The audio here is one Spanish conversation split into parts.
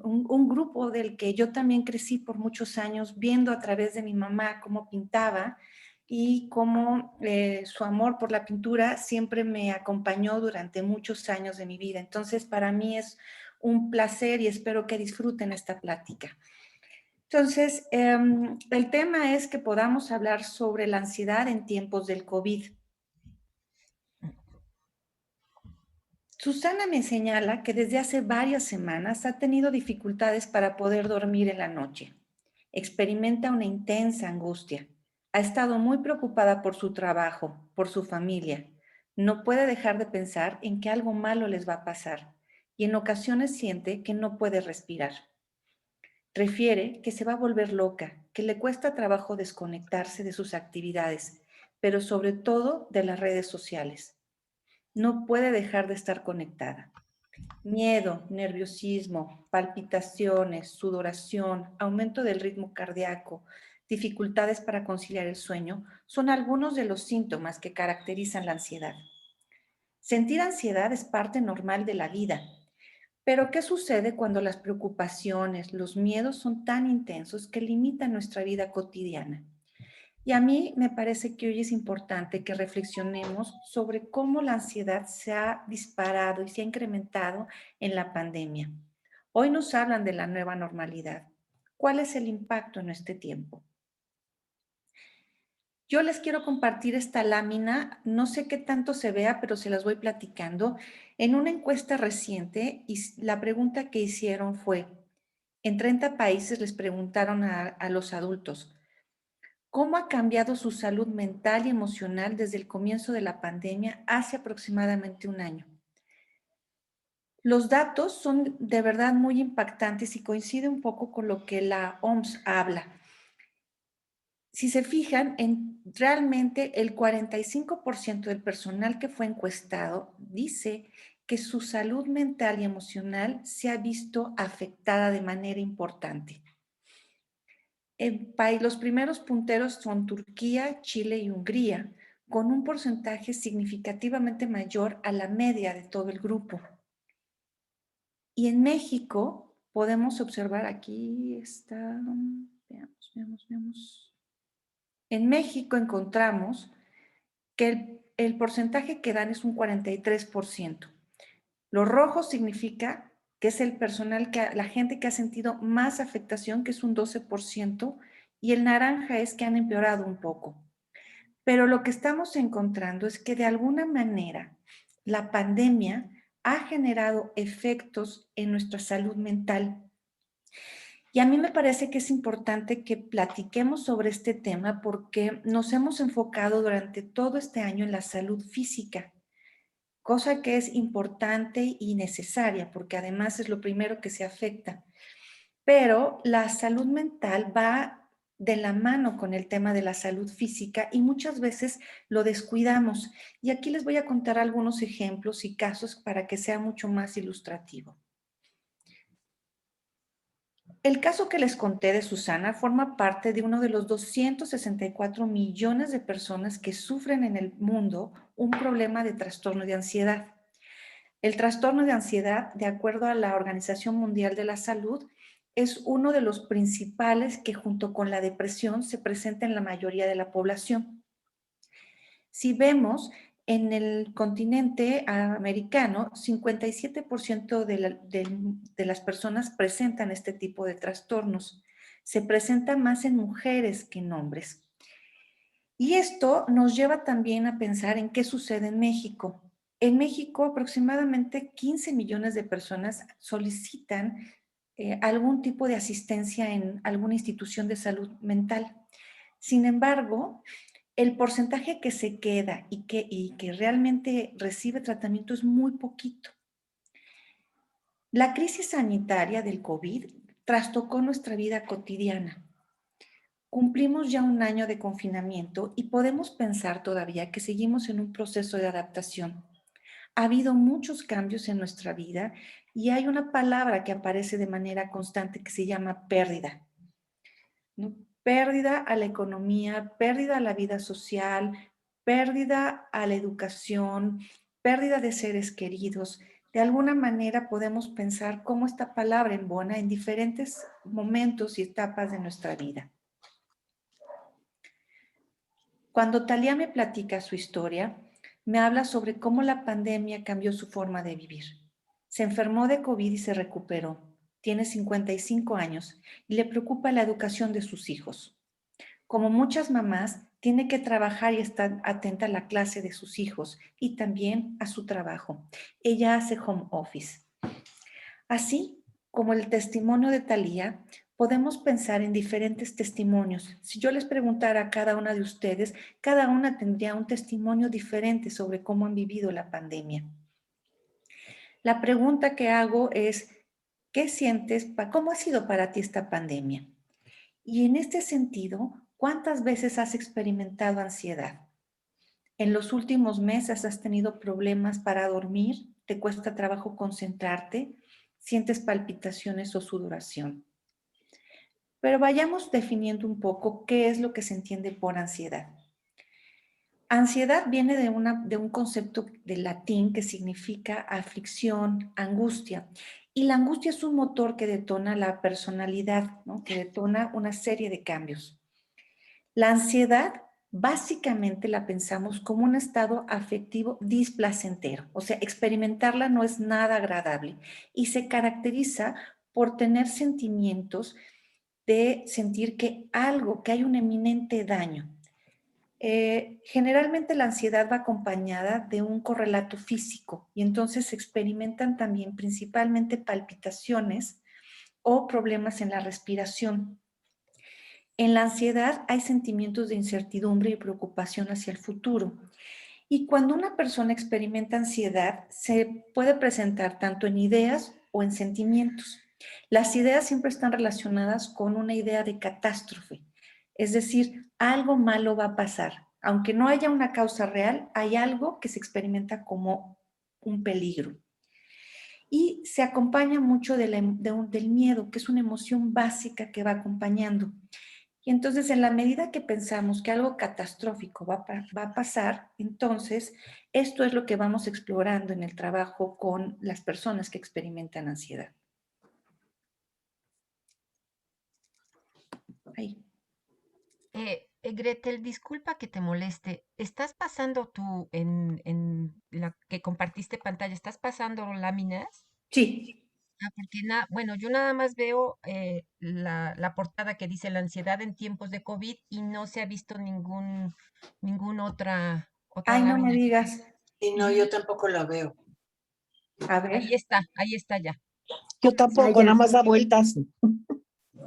un grupo del que yo también crecí por muchos años, viendo a través de mi mamá cómo pintaba y cómo su amor por la pintura siempre me acompañó durante muchos años de mi vida. Entonces, para mí es un placer y espero que disfruten esta plática. Entonces, el tema es que podamos hablar sobre la ansiedad en tiempos del COVID. Susana me señala que desde hace varias semanas ha tenido dificultades para poder dormir en la noche. Experimenta una intensa angustia. Ha estado muy preocupada por su trabajo, por su familia. No puede dejar de pensar en que algo malo les va a pasar y en ocasiones siente que no puede respirar. Refiere que se va a volver loca, que le cuesta trabajo desconectarse de sus actividades, pero sobre todo de las redes sociales. No puede dejar de estar conectada. Miedo, nerviosismo, palpitaciones, sudoración, aumento del ritmo cardíaco, dificultades para conciliar el sueño son algunos de los síntomas que caracterizan la ansiedad. Sentir ansiedad es parte normal de la vida, pero ¿qué sucede cuando las preocupaciones, los miedos son tan intensos que limitan nuestra vida cotidiana? Y a mí me parece que hoy es importante que reflexionemos sobre cómo la ansiedad se ha disparado y se ha incrementado en la pandemia. Hoy nos hablan de la nueva normalidad. ¿Cuál es el impacto en este tiempo? Yo les quiero compartir esta lámina, no sé qué tanto se vea, pero se las voy platicando. En una encuesta reciente, y la pregunta que hicieron fue, en 30 países les preguntaron a los adultos, ¿cómo ha cambiado su salud mental y emocional desde el comienzo de la pandemia hace aproximadamente un año? Los datos son de verdad muy impactantes y coincide un poco con lo que la OMS habla. Si se fijan, realmente el 45% del personal que fue encuestado dice que su salud mental y emocional se ha visto afectada de manera importante. Los primeros punteros son Turquía, Chile y Hungría, con un porcentaje significativamente mayor a la media de todo el grupo. Y en México podemos observar, aquí está, veamos. En México encontramos que el porcentaje que dan es un 43%. Lo rojo significa que es el personal, la gente que ha sentido más afectación, que es un 12%, y el naranja es que han empeorado un poco. Pero lo que estamos encontrando es que de alguna manera la pandemia ha generado efectos en nuestra salud mental. Y a mí me parece que es importante que platiquemos sobre este tema porque nos hemos enfocado durante todo este año en la salud física, cosa que es importante y necesaria porque además es lo primero que se afecta. Pero la salud mental va de la mano con el tema de la salud física y muchas veces lo descuidamos. Y aquí les voy a contar algunos ejemplos y casos para que sea mucho más ilustrativo. El caso que les conté de Susana forma parte de uno de los 264 millones de personas que sufren en el mundo un problema de trastorno de ansiedad. El trastorno de ansiedad, de acuerdo a la Organización Mundial de la Salud, es uno de los principales que junto con la depresión se presenta en la mayoría de la población. Si vemos en el continente americano, 57% de las personas presentan este tipo de trastornos. Se presenta más en mujeres que en hombres. Y esto nos lleva también a pensar en qué sucede en México. En México, aproximadamente 15 millones de personas solicitan algún tipo de asistencia en alguna institución de salud mental. Sin embargo, el porcentaje que se queda y que realmente recibe tratamiento es muy poquito. La crisis sanitaria del COVID trastocó nuestra vida cotidiana. Cumplimos ya un año de confinamiento y podemos pensar todavía que seguimos en un proceso de adaptación. Ha habido muchos cambios en nuestra vida y hay una palabra que aparece de manera constante que se llama pérdida, ¿no? Pérdida a la economía, pérdida a la vida social, pérdida a la educación, pérdida de seres queridos, de alguna manera podemos pensar cómo esta palabra embona en diferentes momentos y etapas de nuestra vida. Cuando Thalía me platica su historia, me habla sobre cómo la pandemia cambió su forma de vivir. Se enfermó de COVID y se recuperó. Tiene 55 años y le preocupa la educación de sus hijos. Como muchas mamás, tiene que trabajar y estar atenta a la clase de sus hijos y también a su trabajo. Ella hace home office. Así como el testimonio de Thalía, podemos pensar en diferentes testimonios. Si yo les preguntara a cada una de ustedes, cada una tendría un testimonio diferente sobre cómo han vivido la pandemia. La pregunta que hago es, ¿qué sientes? ¿Cómo ha sido para ti esta pandemia? Y en este sentido, ¿cuántas veces has experimentado ansiedad? ¿En los últimos meses has tenido problemas para dormir? ¿Te cuesta trabajo concentrarte? ¿Sientes palpitaciones o sudoración? Pero vayamos definiendo un poco qué es lo que se entiende por ansiedad. Ansiedad viene de un concepto de latín que significa aflicción, angustia. Y la angustia es un motor que detona la personalidad, ¿no? Que detona una serie de cambios. La ansiedad básicamente la pensamos como un estado afectivo displacentero, o sea, experimentarla no es nada agradable y se caracteriza por tener sentimientos de sentir que algo, que hay un eminente daño. Generalmente la ansiedad va acompañada de un correlato físico y entonces se experimentan también principalmente palpitaciones o problemas en la respiración. En la ansiedad hay sentimientos de incertidumbre y preocupación hacia el futuro. Y cuando una persona experimenta ansiedad, se puede presentar tanto en ideas o en sentimientos. Las ideas siempre están relacionadas con una idea de catástrofe, es decir, algo malo va a pasar. Aunque no haya una causa real, hay algo que se experimenta como un peligro. Y se acompaña mucho del miedo, que es una emoción básica que va acompañando. Y entonces, en la medida que pensamos que algo catastrófico va a pasar, entonces esto es lo que vamos explorando en el trabajo con las personas que experimentan ansiedad. Ahí. Gretel, disculpa que te moleste. ¿Estás pasando tú en la que compartiste pantalla, estás pasando láminas? Sí. Porque bueno, yo nada más veo la portada que dice la ansiedad en tiempos de COVID y no se ha visto ningún otra Ay, no me lámina. digas. Y no, yo tampoco la veo. A ver. Ahí está ya. Yo tampoco, nada más da vueltas.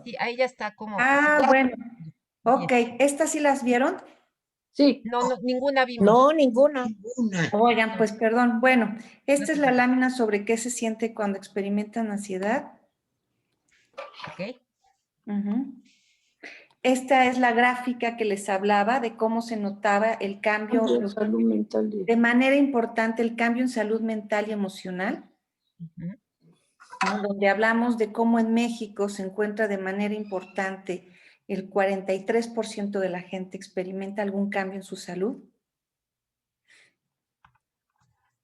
Sí, ahí ya está como, sí, Ah, bueno. Ok. bien. ¿Estas sí las vieron? Sí. No, no, ninguna vimos. No, ninguna. Ninguna. Oigan, No, pues perdón. Bueno, no esta es te la preocupes. lámina sobre qué se siente cuando experimentan ansiedad. ¿Ok? Ujú. Esta es la gráfica que les hablaba de cómo se notaba el cambio, Salud mental. de manera importante el cambio en salud mental y emocional, Ujú. ¿no? Donde hablamos de cómo en México se encuentra de manera importante el 43% de la gente experimenta algún cambio en su salud.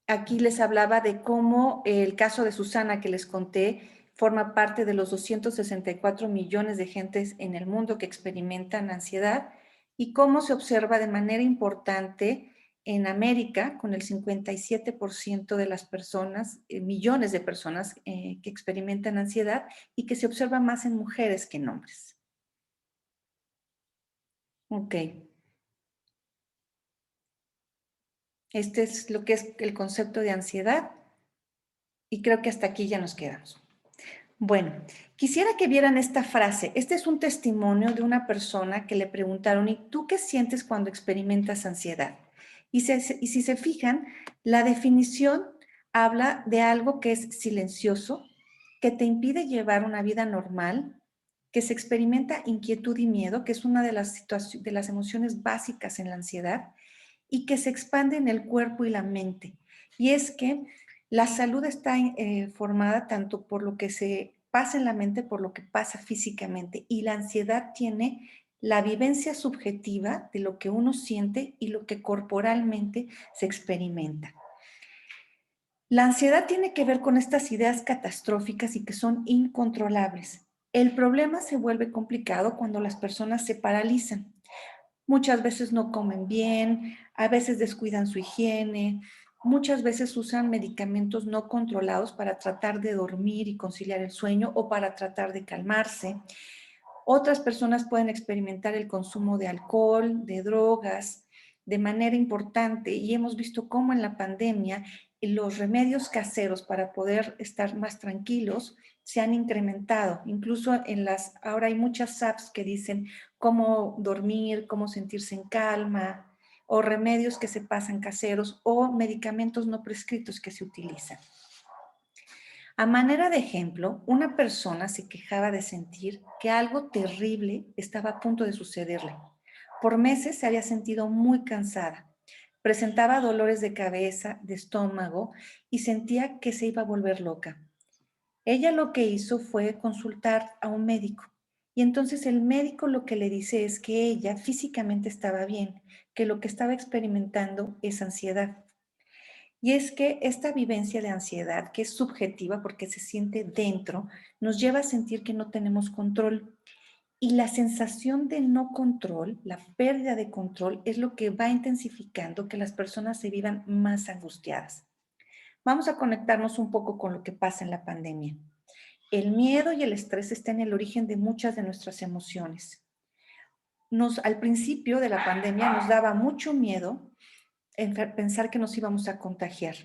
Aquí les hablaba de cómo el caso de Susana que les conté forma parte de los 264 millones de gentes en el mundo que experimentan ansiedad y cómo se observa de manera importante en América con el 57% de las personas, millones de personas que experimentan ansiedad y que se observa más en mujeres que en hombres. Ok. Este es lo que es el concepto de ansiedad y creo que hasta aquí ya nos quedamos. Bueno, quisiera que vieran esta frase. Este es un testimonio de una persona que le preguntaron, ¿y tú qué sientes cuando experimentas ansiedad? Y si se fijan, la definición habla de algo que es silencioso, que te impide llevar una vida normal, que se experimenta inquietud y miedo, que es una de las emociones básicas en la ansiedad, y que se expande en el cuerpo y la mente. Y es que la salud está formada tanto por lo que se pasa en la mente, por lo que pasa físicamente. Y la ansiedad tiene la vivencia subjetiva de lo que uno siente y lo que corporalmente se experimenta. La ansiedad tiene que ver con estas ideas catastróficas y que son incontrolables. El problema se vuelve complicado cuando las personas se paralizan. Muchas veces no comen bien, a veces descuidan su higiene, muchas veces usan medicamentos no controlados para tratar de dormir y conciliar el sueño o para tratar de calmarse. Otras personas pueden experimentar el consumo de alcohol, de drogas, de manera importante, y hemos visto cómo en la pandemia los remedios caseros para poder estar más tranquilos se han incrementado. Incluso ahora hay muchas apps que dicen cómo dormir, cómo sentirse en calma, o remedios que se pasan caseros, o medicamentos no prescritos que se utilizan. A manera de ejemplo, una persona se quejaba de sentir que algo terrible estaba a punto de sucederle. Por meses se había sentido muy cansada. Presentaba dolores de cabeza, de estómago y sentía que se iba a volver loca. Ella lo que hizo fue consultar a un médico. Y entonces el médico lo que le dice es que ella físicamente estaba bien, que lo que estaba experimentando es ansiedad. Y es que esta vivencia de ansiedad, que es subjetiva porque se siente dentro, nos lleva a sentir que no tenemos control. Y la sensación de no control, la pérdida de control, es lo que va intensificando que las personas se vivan más angustiadas. Vamos a conectarnos un poco con lo que pasa en la pandemia. El miedo y el estrés están en el origen de muchas de nuestras emociones. Al principio de la pandemia nos daba mucho miedo pensar que nos íbamos a contagiar,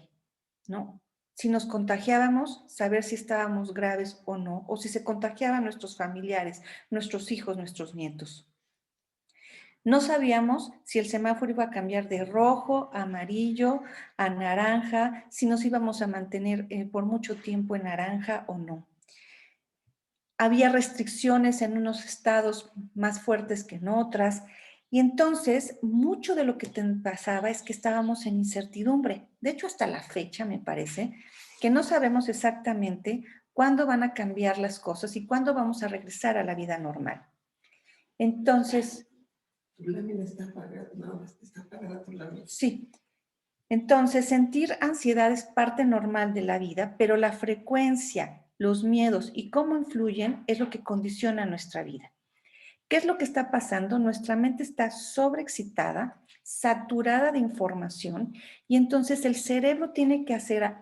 ¿no? Si nos contagiábamos, saber si estábamos graves o no, o si se contagiaban nuestros familiares, nuestros hijos, nuestros nietos. No sabíamos si el semáforo iba a cambiar de rojo a amarillo, a naranja, si nos íbamos a mantener por mucho tiempo en naranja o no. Había restricciones en unos estados más fuertes que en otras. Y entonces, mucho de lo que pasaba es que estábamos en incertidumbre. De hecho, hasta la fecha, me parece, que no sabemos exactamente cuándo van a cambiar las cosas y cuándo vamos a regresar a la vida normal. Entonces... Tu lámina está apagada, no, está apagada tu lámina. Sí. Entonces, sentir ansiedad es parte normal de la vida, pero la frecuencia, los miedos y cómo influyen es lo que condiciona nuestra vida. ¿Qué es lo que está pasando? Nuestra mente está sobreexcitada, saturada de información, y entonces el cerebro tiene que hacer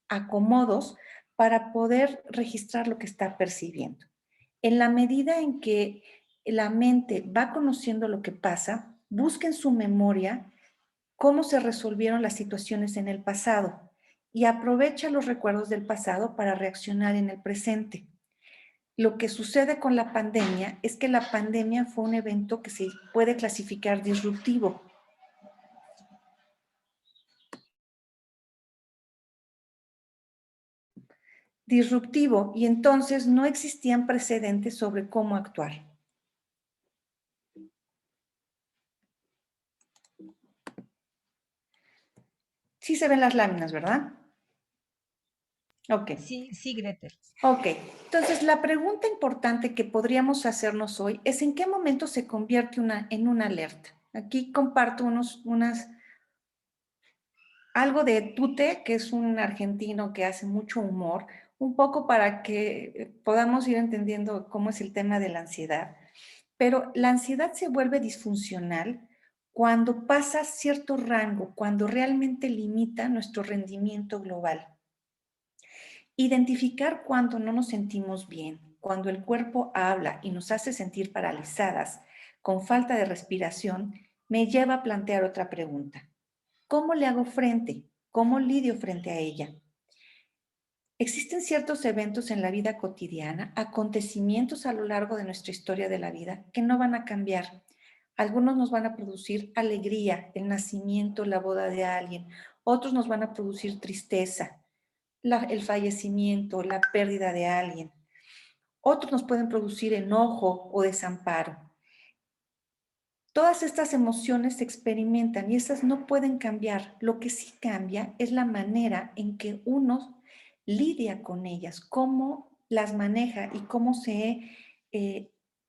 acomodos para poder registrar lo que está percibiendo. En la medida en que la mente va conociendo lo que pasa, busca en su memoria cómo se resolvieron las situaciones en el pasado y aprovecha los recuerdos del pasado para reaccionar en el presente. Lo que sucede con la pandemia es que la pandemia fue un evento que se puede clasificar disruptivo. Disruptivo, y entonces no existían precedentes sobre cómo actuar. Sí se ven las láminas, ¿verdad? Ok. Sí, sí, Gretel. Ok, entonces la pregunta importante que podríamos hacernos hoy es ¿en qué momento se convierte en una alerta? Aquí comparto algo de Tute, que es un argentino que hace mucho humor, un poco para que podamos ir entendiendo cómo es el tema de la ansiedad. Pero la ansiedad se vuelve disfuncional cuando pasa cierto rango, cuando realmente limita nuestro rendimiento global. Identificar cuando no nos sentimos bien, cuando el cuerpo habla y nos hace sentir paralizadas, con falta de respiración, me lleva a plantear otra pregunta. ¿Cómo le hago frente? ¿Cómo lidio frente a ella? Existen ciertos eventos en la vida cotidiana, acontecimientos a lo largo de nuestra historia de la vida que no van a cambiar. Algunos nos van a producir alegría, el nacimiento, la boda de alguien. Otros nos van a producir tristeza, el fallecimiento, la pérdida de alguien. Otros nos pueden producir enojo o desamparo. Todas estas emociones se experimentan y esas no pueden cambiar. Lo que sí cambia es la manera en que uno lidia con ellas, cómo las maneja y cómo se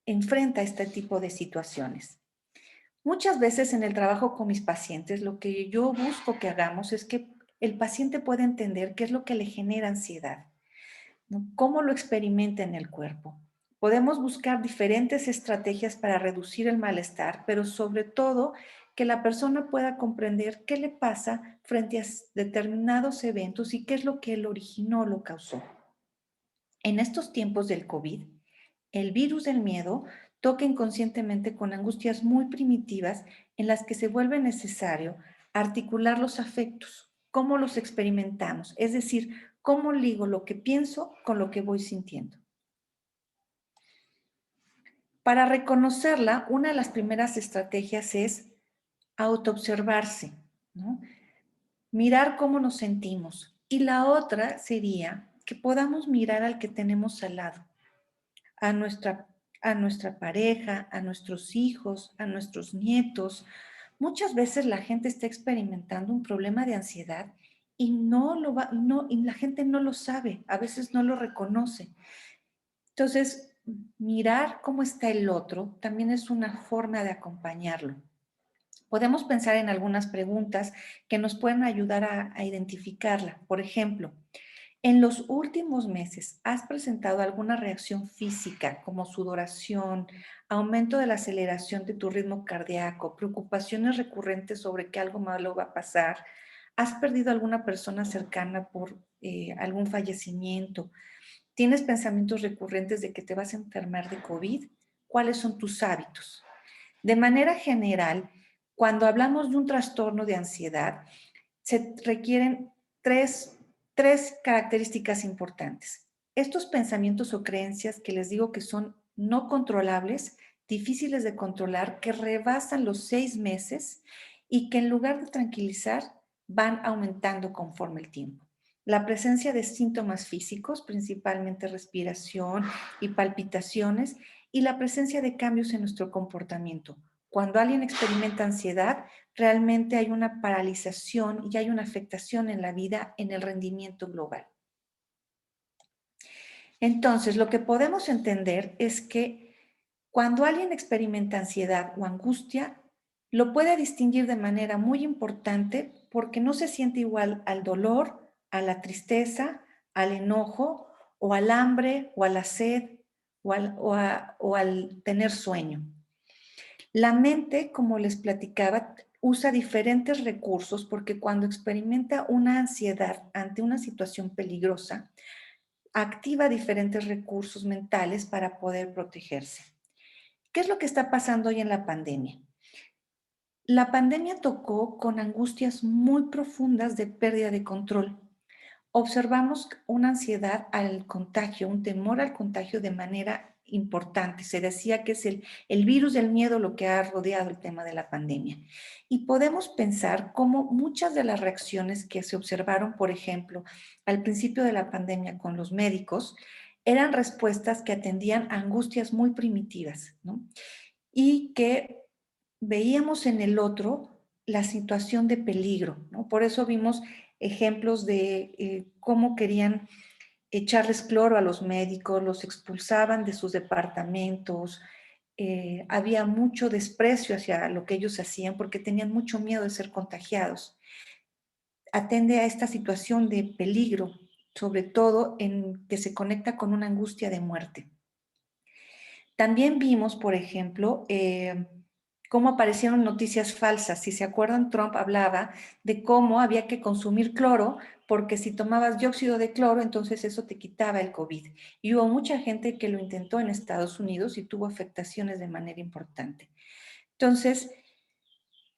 enfrenta a este tipo de situaciones. Muchas veces en el trabajo con mis pacientes, lo que yo busco que hagamos es que el paciente puede entender qué es lo que le genera ansiedad, ¿no? Cómo lo experimenta en el cuerpo. Podemos buscar diferentes estrategias para reducir el malestar, pero sobre todo que la persona pueda comprender qué le pasa frente a determinados eventos y qué es lo que lo originó, lo causó. En estos tiempos del COVID, el virus del miedo toca inconscientemente con angustias muy primitivas en las que se vuelve necesario articular los afectos, cómo los experimentamos, es decir, cómo ligo lo que pienso con lo que voy sintiendo. Para reconocerla, una de las primeras estrategias es autoobservarse, ¿no? Mirar cómo nos sentimos. Y la otra sería que podamos mirar al que tenemos al lado, a nuestra, a nuestra pareja, a nuestros hijos, a nuestros nietos. Muchas veces la gente está experimentando un problema de ansiedad y y la gente no lo sabe, a veces no lo reconoce. Entonces, mirar cómo está el otro también es una forma de acompañarlo. Podemos pensar en algunas preguntas que nos pueden ayudar a identificarla. Por ejemplo, en los últimos meses, ¿has presentado alguna reacción física como sudoración, aumento de la aceleración de tu ritmo cardíaco, preocupaciones recurrentes sobre que algo malo va a pasar? ¿Has perdido a alguna persona cercana por algún fallecimiento? ¿Tienes pensamientos recurrentes de que te vas a enfermar de COVID? ¿Cuáles son tus hábitos? De manera general, cuando hablamos de un trastorno de ansiedad, se requieren tres características importantes. Estos pensamientos o creencias que les digo que son no controlables, difíciles de controlar, que rebasan los 6 meses y que en lugar de tranquilizar, van aumentando conforme el tiempo. La presencia de síntomas físicos, principalmente respiración y palpitaciones, y la presencia de cambios en nuestro comportamiento. Cuando alguien experimenta ansiedad, realmente hay una paralización y hay una afectación en la vida, en el rendimiento global. Entonces, lo que podemos entender es que cuando alguien experimenta ansiedad o angustia, lo puede distinguir de manera muy importante porque no se siente igual al dolor, a la tristeza, al enojo, o al hambre, o a la sed, o al tener sueño. La mente, como les platicaba, usa diferentes recursos porque cuando experimenta una ansiedad ante una situación peligrosa, activa diferentes recursos mentales para poder protegerse. ¿Qué es lo que está pasando hoy en la pandemia? La pandemia tocó con angustias muy profundas de pérdida de control. Observamos una ansiedad al contagio, un temor al contagio de manera importante. Se decía que es el virus del miedo lo que ha rodeado el tema de la pandemia. Y podemos pensar cómo muchas de las reacciones que se observaron, por ejemplo, al principio de la pandemia con los médicos, eran respuestas que atendían a angustias muy primitivas, ¿no? Y que veíamos en el otro la situación de peligro, ¿no? Por eso vimos ejemplos de cómo querían echarles cloro a los médicos, los expulsaban de sus departamentos, había mucho desprecio hacia lo que ellos hacían porque tenían mucho miedo de ser contagiados. Atende a esta situación de peligro, sobre todo en que se conecta con una angustia de muerte. También vimos, por ejemplo, cómo aparecieron noticias falsas. Si se acuerdan, Trump hablaba de cómo había que consumir cloro, porque si tomabas dióxido de cloro, entonces eso te quitaba el COVID. Y hubo mucha gente que lo intentó en Estados Unidos y tuvo afectaciones de manera importante. Entonces,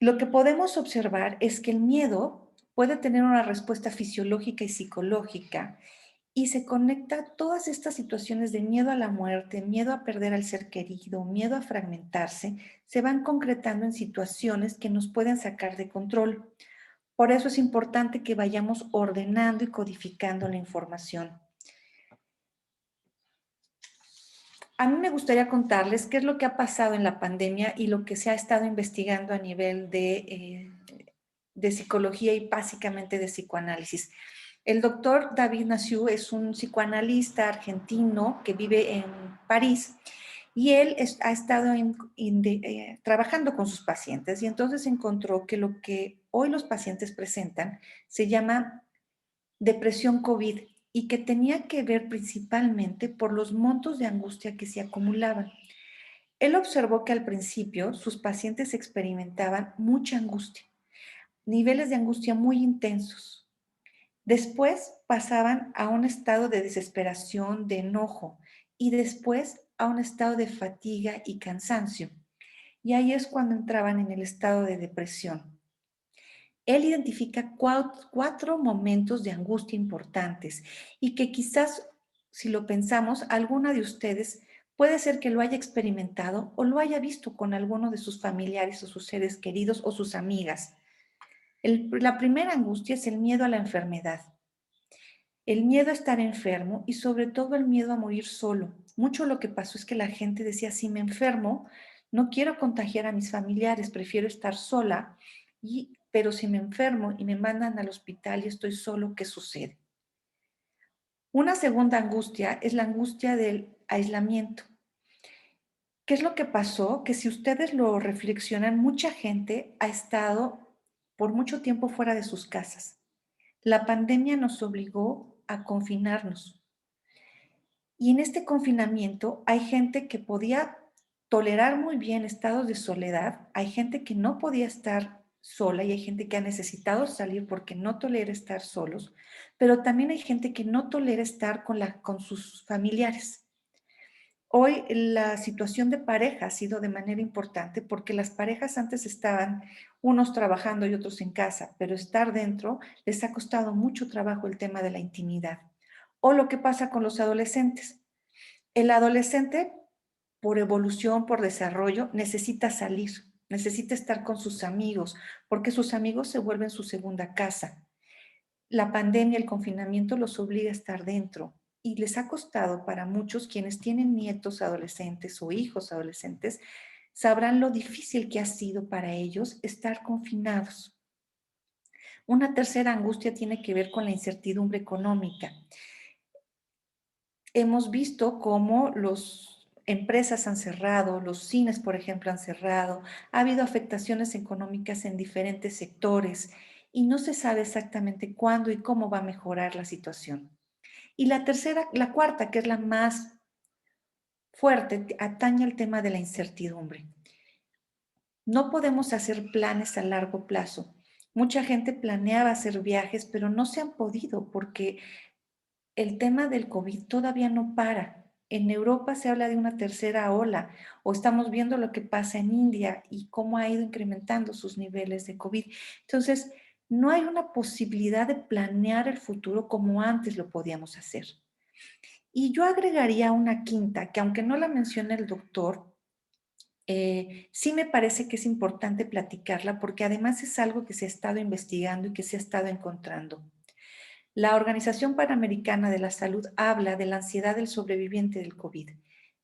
lo que podemos observar es que el miedo puede tener una respuesta fisiológica y psicológica y se conecta a todas estas situaciones de miedo a la muerte, miedo a perder al ser querido, miedo a fragmentarse, se van concretando en situaciones que nos pueden sacar de control. Por eso es importante que vayamos ordenando y codificando la información. A mí me gustaría contarles qué es lo que ha pasado en la pandemia y lo que se ha estado investigando a nivel de psicología y básicamente de psicoanálisis. El doctor David Nassiou es un psicoanalista argentino que vive en París y él ha estado trabajando con sus pacientes y entonces encontró que lo que hoy los pacientes presentan se llama depresión COVID y que tenía que ver principalmente por los montos de angustia que se acumulaban. Él observó que al principio sus pacientes experimentaban mucha angustia, niveles de angustia muy intensos. Después pasaban a un estado de desesperación, de enojo y después a un estado de fatiga y cansancio. Y ahí es cuando entraban en el estado de depresión. Él identifica cuatro momentos de angustia importantes y que quizás, si lo pensamos, alguna de ustedes puede ser que lo haya experimentado o lo haya visto con alguno de sus familiares o sus seres queridos o sus amigas. La primera angustia es el miedo a la enfermedad, el miedo a estar enfermo y sobre todo el miedo a morir solo. Mucho lo que pasó es que la gente decía, si me enfermo, no quiero contagiar a mis familiares, prefiero estar sola, pero si me enfermo y me mandan al hospital y estoy solo, ¿qué sucede? Una segunda angustia es la angustia del aislamiento. ¿Qué es lo que pasó? Que si ustedes lo reflexionan, mucha gente ha estado por mucho tiempo fuera de sus casas. La pandemia nos obligó a confinarnos. Y en este confinamiento hay gente que podía tolerar muy bien estados de soledad, hay gente que no podía estar sola y hay gente que ha necesitado salir porque no tolera estar solos, pero también hay gente que no tolera estar con sus familiares. Hoy la situación de pareja ha sido de manera importante porque las parejas antes estaban unos trabajando y otros en casa, pero estar dentro les ha costado mucho trabajo el tema de la intimidad. O lo que pasa con los adolescentes. El adolescente, por evolución, por desarrollo, necesita salir, necesita estar con sus amigos, porque sus amigos se vuelven su segunda casa. La pandemia, el confinamiento los obliga a estar dentro y les ha costado para muchos quienes tienen nietos adolescentes o hijos adolescentes, sabrán lo difícil que ha sido para ellos estar confinados. Una tercera angustia tiene que ver con la incertidumbre económica. Hemos visto cómo las empresas han cerrado, los cines, por ejemplo, han cerrado, ha habido afectaciones económicas en diferentes sectores y no se sabe exactamente cuándo y cómo va a mejorar la situación. Y la cuarta, que es la más fuerte, atañe al tema de la incertidumbre. No podemos hacer planes a largo plazo. Mucha gente planeaba hacer viajes, pero no se han podido porque el tema del COVID todavía no para. En Europa se habla de una tercera ola o estamos viendo lo que pasa en India y cómo ha ido incrementando sus niveles de COVID. Entonces, no hay una posibilidad de planear el futuro como antes lo podíamos hacer. Y yo agregaría una quinta, que aunque no la menciona el doctor, sí me parece que es importante platicarla porque además es algo que se ha estado investigando y que se ha estado encontrando. La Organización Panamericana de la Salud habla de la ansiedad del sobreviviente del COVID,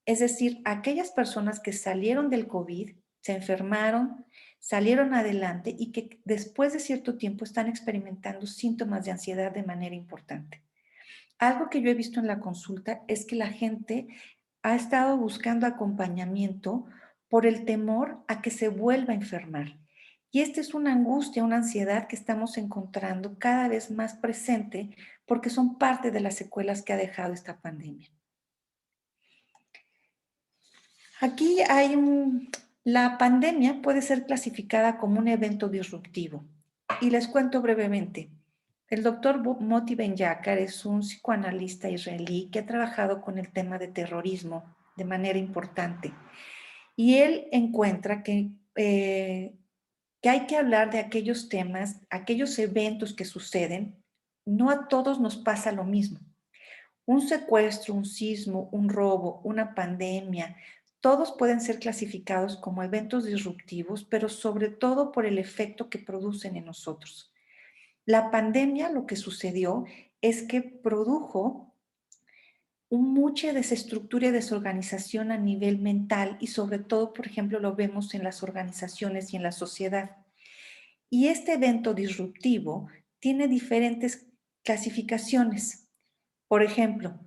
es decir, aquellas personas que salieron del COVID, se enfermaron, salieron adelante y que después de cierto tiempo están experimentando síntomas de ansiedad de manera importante. Algo que yo he visto en la consulta es que la gente ha estado buscando acompañamiento por el temor a que se vuelva a enfermar. Y esta es una angustia, una ansiedad que estamos encontrando cada vez más presente porque son parte de las secuelas que ha dejado esta pandemia. Aquí la pandemia puede ser clasificada como un evento disruptivo. Y les cuento brevemente. El doctor Moti Ben-Yakar es un psicoanalista israelí que ha trabajado con el tema de terrorismo de manera importante. Y él encuentra que hay que hablar de aquellos temas, aquellos eventos que suceden. No a todos nos pasa lo mismo. Un secuestro, un sismo, un robo, una pandemia, todos pueden ser clasificados como eventos disruptivos, pero sobre todo por el efecto que producen en nosotros. La pandemia, lo que sucedió es que produjo mucha desestructura y desorganización a nivel mental y sobre todo, por ejemplo, lo vemos en las organizaciones y en la sociedad. Y este evento disruptivo tiene diferentes clasificaciones. Por ejemplo,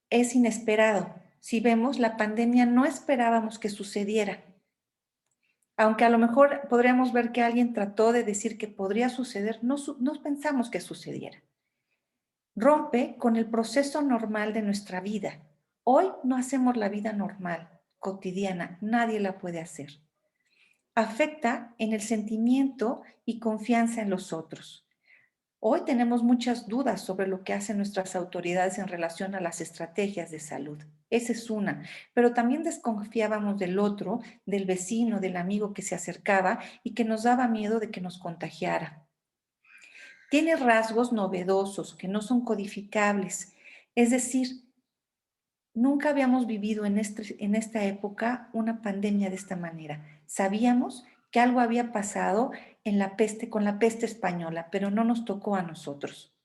es inesperado. Si vemos, la pandemia no esperábamos que sucediera. Aunque a lo mejor podríamos ver que alguien trató de decir que podría suceder, no pensamos que sucediera. Rompe con el proceso normal de nuestra vida. Hoy no hacemos la vida normal, cotidiana, nadie la puede hacer. Afecta en el sentimiento y confianza en los otros. Hoy tenemos muchas dudas sobre lo que hacen nuestras autoridades en relación a las estrategias de salud. Esa es una, pero también desconfiábamos del otro, del vecino, del amigo que se acercaba y que nos daba miedo de que nos contagiara. Tiene rasgos novedosos que no son codificables, es decir, nunca habíamos vivido en esta época una pandemia de esta manera. Sabíamos que algo había pasado con la peste española, pero no nos tocó a nosotros.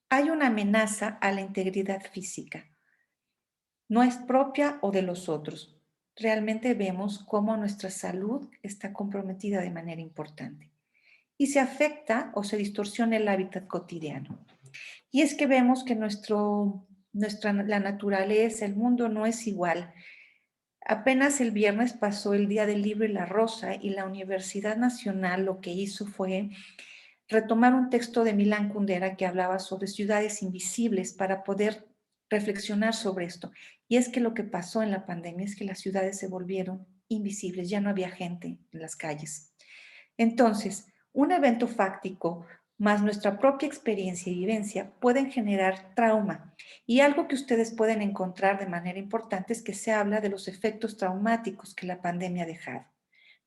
Hay una amenaza a la integridad física. No es propia o de los otros. Realmente vemos cómo nuestra salud está comprometida de manera importante y se afecta o se distorsiona el hábitat cotidiano. Y es que vemos que la naturaleza, el mundo no es igual. Apenas el viernes pasó el Día del Libro y la Rosa y la Universidad Nacional lo que hizo fue retomar un texto de Milán Kundera que hablaba sobre ciudades invisibles para poder reflexionar sobre esto. Y es que lo que pasó en la pandemia es que las ciudades se volvieron invisibles, ya no había gente en las calles. Entonces, un evento fáctico más nuestra propia experiencia y vivencia pueden generar trauma. Y algo que ustedes pueden encontrar de manera importante es que se habla de los efectos traumáticos que la pandemia ha dejado.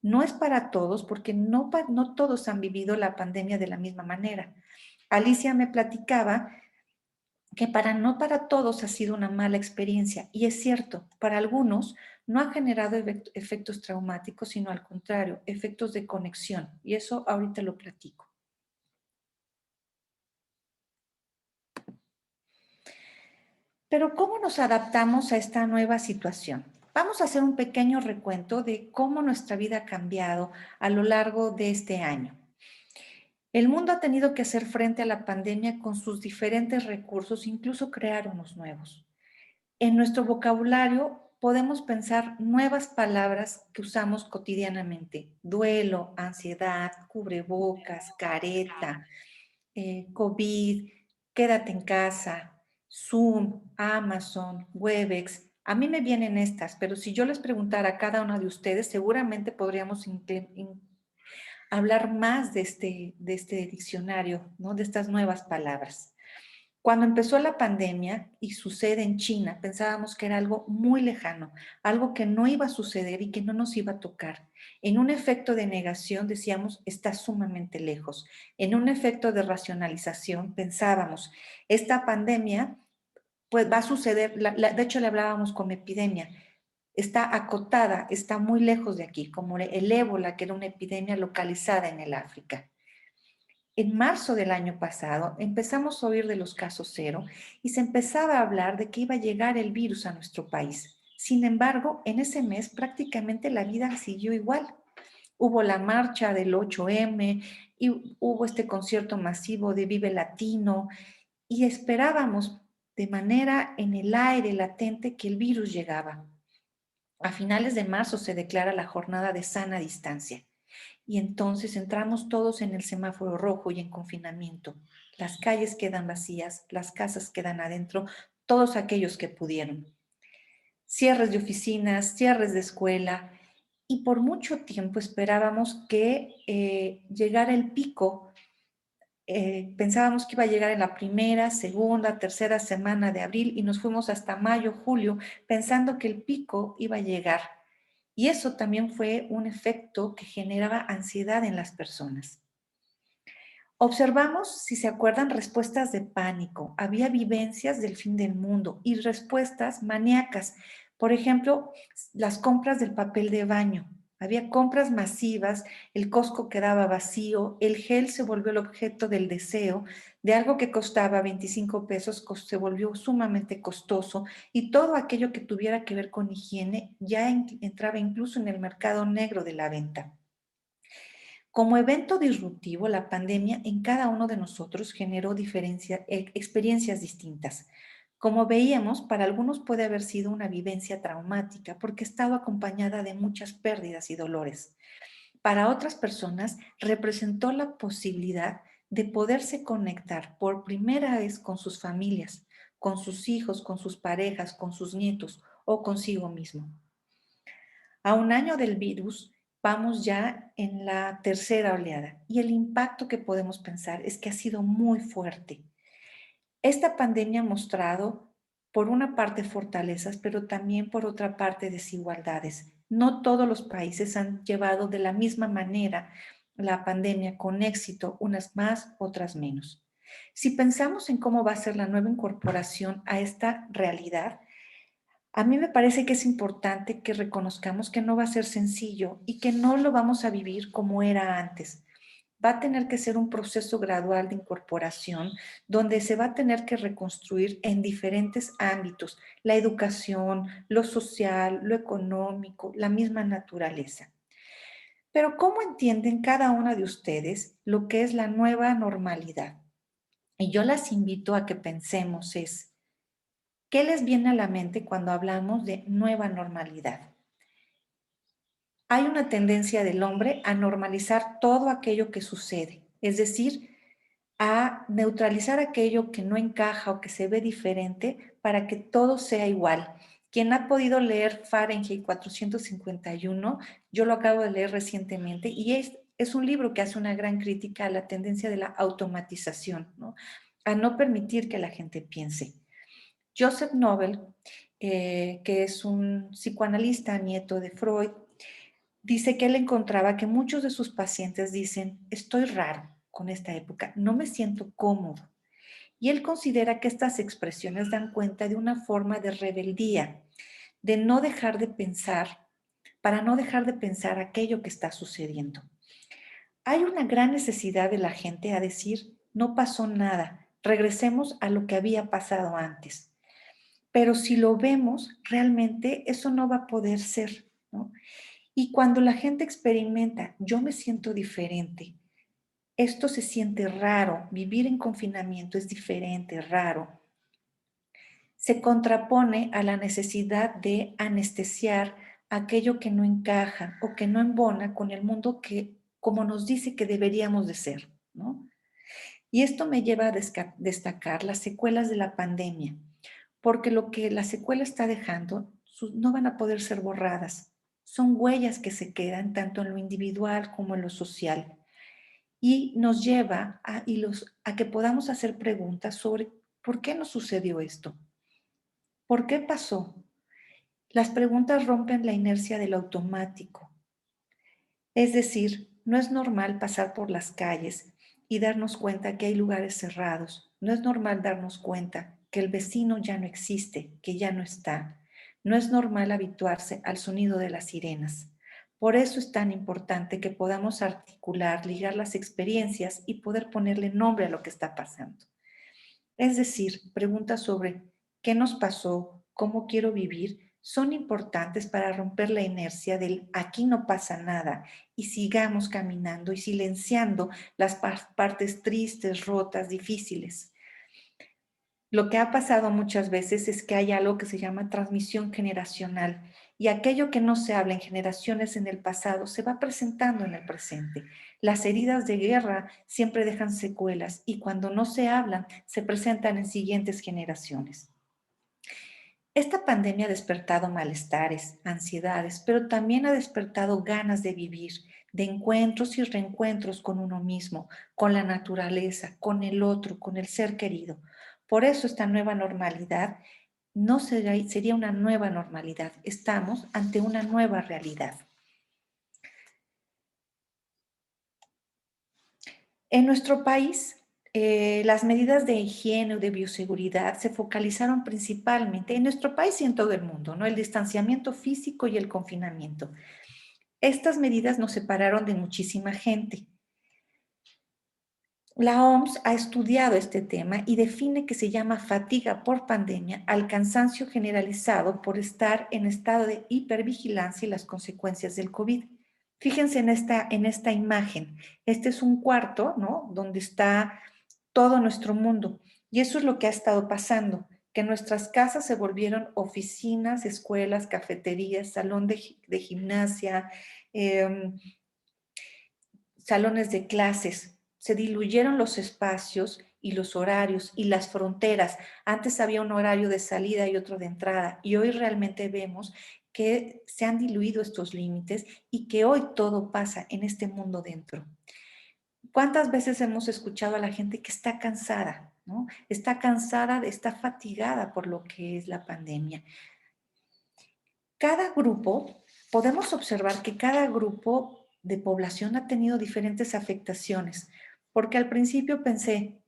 No es para todos porque no todos han vivido la pandemia de la misma manera. Alicia me platicaba que no para todos ha sido una mala experiencia. Y es cierto, para algunos no ha generado efectos traumáticos, sino al contrario, efectos de conexión. Y eso ahorita lo platico. Pero ¿cómo nos adaptamos a esta nueva situación? Vamos a hacer un pequeño recuento de cómo nuestra vida ha cambiado a lo largo de este año. El mundo ha tenido que hacer frente a la pandemia con sus diferentes recursos, incluso crear unos nuevos. En nuestro vocabulario podemos pensar nuevas palabras que usamos cotidianamente: duelo, ansiedad, cubrebocas, careta, COVID, quédate en casa, Zoom, Amazon, Webex. A mí me vienen estas, pero si yo les preguntara a cada uno de ustedes, seguramente podríamos hablar más de este diccionario, ¿no? De estas nuevas palabras. Cuando empezó la pandemia y sucede en China, pensábamos que era algo muy lejano, algo que no iba a suceder y que no nos iba a tocar. En un efecto de negación decíamos, está sumamente lejos. En un efecto de racionalización pensábamos, esta pandemia pues va a suceder, de hecho le hablábamos como epidemia, está acotada, está muy lejos de aquí, como el ébola, que era una epidemia localizada en el África. En marzo del año pasado empezamos a oír de los casos cero y se empezaba a hablar de que iba a llegar el virus a nuestro país. Sin embargo, en ese mes prácticamente la vida siguió igual. Hubo la marcha del 8M y hubo este concierto masivo de Vive Latino y esperábamos de manera en el aire latente que el virus llegaba. A finales de marzo se declara la jornada de sana distancia. Y entonces entramos todos en el semáforo rojo y en confinamiento. Las calles quedan vacías, las casas quedan adentro, todos aquellos que pudieron. Cierres de oficinas, cierres de escuela, y por mucho tiempo esperábamos que llegara el pico. Pensábamos que iba a llegar en la primera, segunda, tercera semana de abril y nos fuimos hasta mayo, julio, pensando que el pico iba a llegar. Y eso también fue un efecto que generaba ansiedad en las personas. Observamos, si se acuerdan, respuestas de pánico. Había vivencias del fin del mundo y respuestas maníacas. Por ejemplo, las compras del papel de baño. Había compras masivas, el Costco quedaba vacío, el gel se volvió el objeto del deseo, de algo que costaba 25 pesos se volvió sumamente costoso y todo aquello que tuviera que ver con higiene ya entraba incluso en el mercado negro de la venta. Como evento disruptivo, la pandemia en cada uno de nosotros generó experiencias distintas. Como veíamos, para algunos puede haber sido una vivencia traumática porque ha estado acompañada de muchas pérdidas y dolores. Para otras personas representó la posibilidad de poderse conectar por primera vez con sus familias, con sus hijos, con sus parejas, con sus nietos o consigo mismo. A un año del virus, vamos ya en la tercera oleada y el impacto que podemos pensar es que ha sido muy fuerte. Esta pandemia ha mostrado, por una parte, fortalezas, pero también por otra parte, desigualdades. No todos los países han llevado de la misma manera la pandemia con éxito, unas más, otras menos. Si pensamos en cómo va a ser la nueva incorporación a esta realidad, a mí me parece que es importante que reconozcamos que no va a ser sencillo y que no lo vamos a vivir como era antes. Va a tener que ser un proceso gradual de incorporación donde se va a tener que reconstruir en diferentes ámbitos, la educación, lo social, lo económico, la misma naturaleza. Pero ¿cómo entienden cada una de ustedes lo que es la nueva normalidad? Y yo las invito a que pensemos ¿qué les viene a la mente cuando hablamos de nueva normalidad? Hay una tendencia del hombre a normalizar todo aquello que sucede, es decir, a neutralizar aquello que no encaja o que se ve diferente para que todo sea igual. Quien ha podido leer Fahrenheit 451, yo lo acabo de leer recientemente y es un libro que hace una gran crítica a la tendencia de la automatización, ¿no? A no permitir que la gente piense. Joseph Nobel, que es un psicoanalista nieto de Freud, dice que él encontraba que muchos de sus pacientes dicen, estoy raro con esta época, no me siento cómodo. Y él considera que estas expresiones dan cuenta de una forma de rebeldía, de no dejar de pensar, para no dejar de pensar aquello que está sucediendo. Hay una gran necesidad de la gente a decir, no pasó nada, regresemos a lo que había pasado antes. Pero si lo vemos, realmente eso no va a poder ser, ¿no? Y cuando la gente experimenta, yo me siento diferente, esto se siente raro, vivir en confinamiento es diferente, raro, se contrapone a la necesidad de anestesiar aquello que no encaja o que no embona con el mundo que, como nos dice que deberíamos de ser, ¿no? Y esto me lleva a destacar las secuelas de la pandemia, porque lo que la secuela está dejando no van a poder ser borradas. Son huellas que se quedan tanto en lo individual como en lo social y nos lleva a que podamos hacer preguntas sobre por qué nos sucedió esto, por qué pasó. Las preguntas rompen la inercia del automático. Es decir, no es normal pasar por las calles y darnos cuenta que hay lugares cerrados. No es normal darnos cuenta que el vecino ya no existe, que ya no está. No es normal habituarse al sonido de las sirenas. Por eso es tan importante que podamos articular, ligar las experiencias y poder ponerle nombre a lo que está pasando. Es decir, preguntas sobre qué nos pasó, cómo quiero vivir, son importantes para romper la inercia del aquí no pasa nada y sigamos caminando y silenciando las partes tristes, rotas, difíciles. Lo que ha pasado muchas veces es que hay algo que se llama transmisión generacional y aquello que no se habla en generaciones en el pasado se va presentando en el presente. Las heridas de guerra siempre dejan secuelas y cuando no se hablan se presentan en siguientes generaciones. Esta pandemia ha despertado malestares, ansiedades, pero también ha despertado ganas de vivir, de encuentros y reencuentros con uno mismo, con la naturaleza, con el otro, con el ser querido. Por eso esta nueva normalidad no sería una nueva normalidad, estamos ante una nueva realidad. En nuestro país, las medidas de higiene o de bioseguridad se focalizaron principalmente en nuestro país y en todo el mundo, ¿no? El distanciamiento físico y el confinamiento. Estas medidas nos separaron de muchísima gente. La OMS ha estudiado este tema y define que se llama fatiga por pandemia al cansancio generalizado por estar en estado de hipervigilancia y las consecuencias del COVID. Fíjense en esta imagen. Este es un cuarto, ¿no? Donde está todo nuestro mundo. Y eso es lo que ha estado pasando, que nuestras casas se volvieron oficinas, escuelas, cafeterías, salón de gimnasia, em, salones de clases. Se diluyeron los espacios y los horarios y las fronteras. Antes había un horario de salida y otro de entrada, y hoy realmente vemos que se han diluido estos límites y que hoy todo pasa en este mundo dentro. ¿Cuántas veces hemos escuchado a la gente que está cansada, ¿no? Está cansada, está fatigada por lo que es la pandemia? Cada grupo, podemos observar que cada grupo de población ha tenido diferentes afectaciones, porque al principio pensé,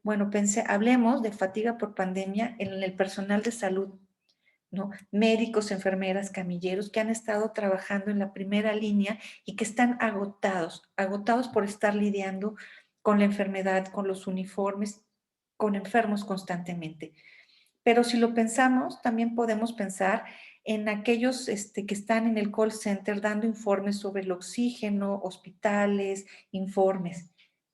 hablemos de fatiga por pandemia en el personal de salud, ¿no? Médicos, enfermeras, camilleros que han estado trabajando en la primera línea y que están agotados por estar lidiando con la enfermedad, con los uniformes, con enfermos constantemente. Pero si lo pensamos, también podemos pensar en aquellos que están en el call center dando informes sobre el oxígeno, hospitales, informes.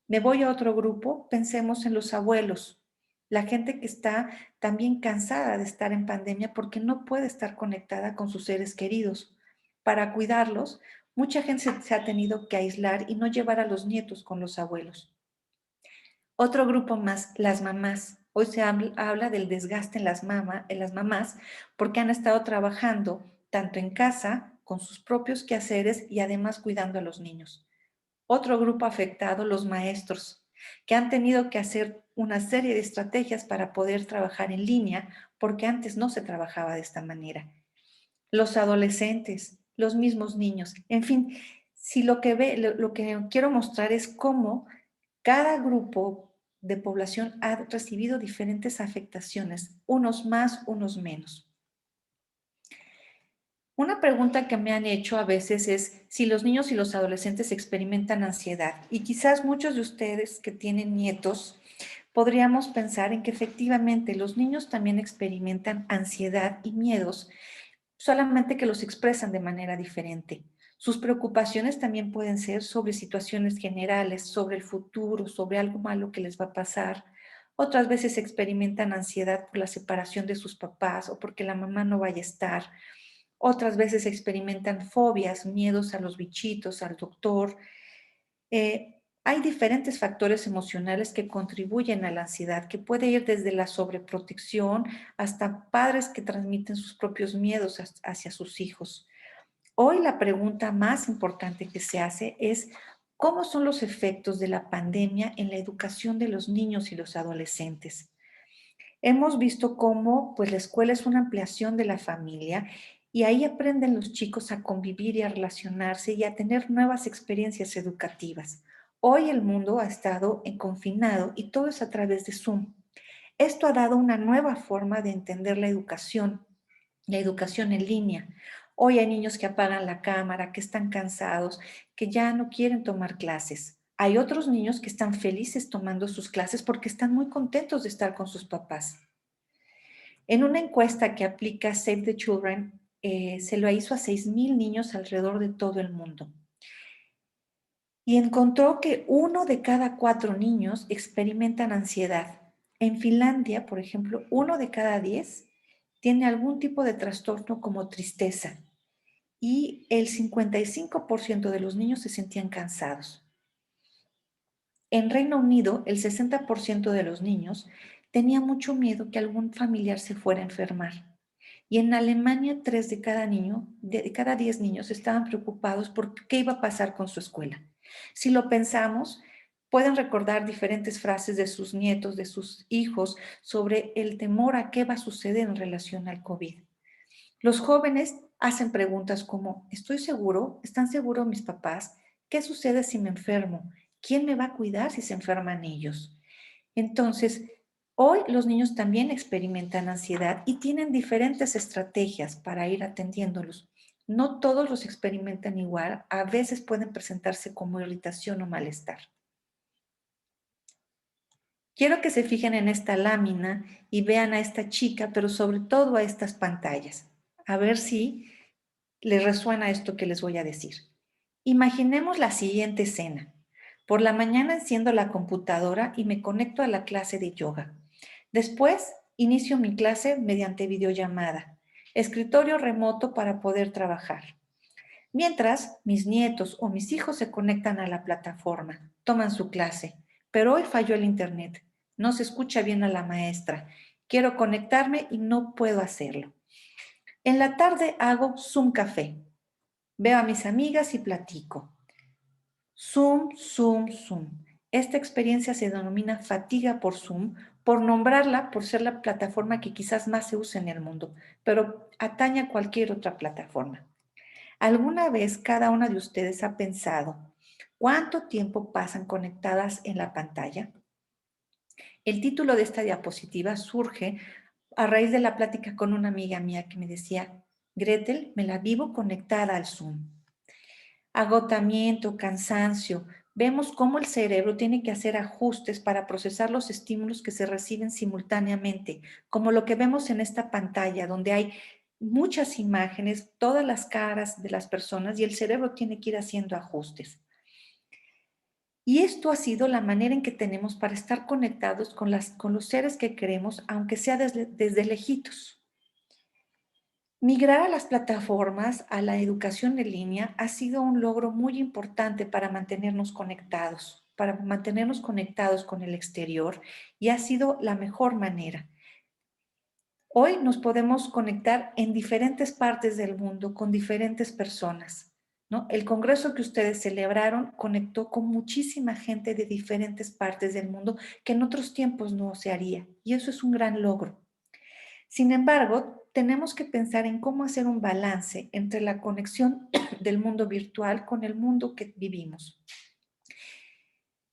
Me voy a otro grupo, pensemos en los abuelos, la gente que está también cansada de estar en pandemia porque no puede estar conectada con sus seres queridos. Para cuidarlos, mucha gente se ha tenido que aislar y no llevar a los nietos con los abuelos. Otro grupo más, las mamás. Hoy se habla del desgaste en las mamás porque han estado trabajando tanto en casa, con sus propios quehaceres y además cuidando a los niños. Otro grupo afectado, los maestros, que han tenido que hacer una serie de estrategias para poder trabajar en línea porque antes no se trabajaba de esta manera. Los adolescentes, los mismos niños, en fin, si lo que quiero mostrar es cómo cada grupo de población ha recibido diferentes afectaciones, unos más, unos menos. Una pregunta que me han hecho a veces es si los niños y los adolescentes experimentan ansiedad. Y quizás muchos de ustedes que tienen nietos podríamos pensar en que efectivamente los niños también experimentan ansiedad y miedos, solamente que los expresan de manera diferente. Sus preocupaciones también pueden ser sobre situaciones generales, sobre el futuro, sobre algo malo que les va a pasar. Otras veces experimentan ansiedad por la separación de sus papás o porque la mamá no vaya a estar. Otras veces experimentan fobias, miedos a los bichitos, al doctor. Hay diferentes factores emocionales que contribuyen a la ansiedad, que puede ir desde la sobreprotección hasta padres que transmiten sus propios miedos hacia sus hijos. Hoy la pregunta más importante que se hace es ¿cómo son los efectos de la pandemia en la educación de los niños y los adolescentes? Hemos visto cómo pues, la escuela es una ampliación de la familia y ahí aprenden los chicos a convivir y a relacionarse y a tener nuevas experiencias educativas. Hoy el mundo ha estado confinado y todo es a través de Zoom. Esto ha dado una nueva forma de entender la educación en línea. Hoy hay niños que apagan la cámara, que están cansados, que ya no quieren tomar clases. Hay otros niños que están felices tomando sus clases porque están muy contentos de estar con sus papás. En una encuesta que aplica Save the Children, se lo hizo a 6,000 niños alrededor de todo el mundo. Y encontró que 1 de cada 4 niños experimentan ansiedad. En Finlandia, por ejemplo, 1 de cada 10 tiene algún tipo de trastorno como tristeza y el 55% de los niños se sentían cansados. En Reino Unido, el 60% de los niños tenía mucho miedo que algún familiar se fuera a enfermar. Y en Alemania, 3 de cada 10 niños estaban preocupados por qué iba a pasar con su escuela. Si lo pensamos, pueden recordar diferentes frases de sus nietos, de sus hijos, sobre el temor a qué va a suceder en relación al COVID. Los jóvenes hacen preguntas como, ¿estoy seguro? ¿Están seguros mis papás? ¿Qué sucede si me enfermo? ¿Quién me va a cuidar si se enferman ellos? Entonces, hoy los niños también experimentan ansiedad y tienen diferentes estrategias para ir atendiéndolos. No todos los experimentan igual, a veces pueden presentarse como irritación o malestar. Quiero que se fijen en esta lámina y vean a esta chica, pero sobre todo a estas pantallas. A ver si les resuena esto que les voy a decir. Imaginemos la siguiente escena. Por la mañana enciendo la computadora y me conecto a la clase de yoga. Después Inicio mi clase mediante videollamada. Escritorio remoto para poder trabajar. Mientras, mis nietos o mis hijos se conectan a la plataforma, toman su clase, pero hoy falló el internet. No se escucha bien a la maestra. Quiero conectarme y no puedo hacerlo. En la tarde hago Zoom café. Veo a mis amigas y platico. Zoom, Zoom, Zoom. Esta experiencia se denomina fatiga por Zoom, por nombrarla, por ser la plataforma que quizás más se usa en el mundo, pero atañe a cualquier otra plataforma. ¿Alguna vez cada una de ustedes ha pensado cuánto tiempo pasan conectadas en la pantalla? El título de esta diapositiva surge a raíz de la plática con una amiga mía que me decía, Gretel, me la vivo conectada al Zoom. Agotamiento, cansancio. Vemos cómo el cerebro tiene que hacer ajustes para procesar los estímulos que se reciben simultáneamente, como lo que vemos en esta pantalla, donde hay muchas imágenes, todas las caras de las personas y el cerebro tiene que ir haciendo ajustes. Y esto ha sido la manera en que tenemos para estar conectados con los seres que queremos, aunque sea desde lejitos. Migrar a las plataformas, a la educación en línea, ha sido un logro muy importante para mantenernos conectados con el exterior y ha sido la mejor manera. Hoy nos podemos conectar en diferentes partes del mundo con diferentes personas, ¿no? El congreso que ustedes celebraron conectó con muchísima gente de diferentes partes del mundo que en otros tiempos no se haría y eso es un gran logro. Sin embargo, tenemos que pensar en cómo hacer un balance entre la conexión del mundo virtual con el mundo que vivimos.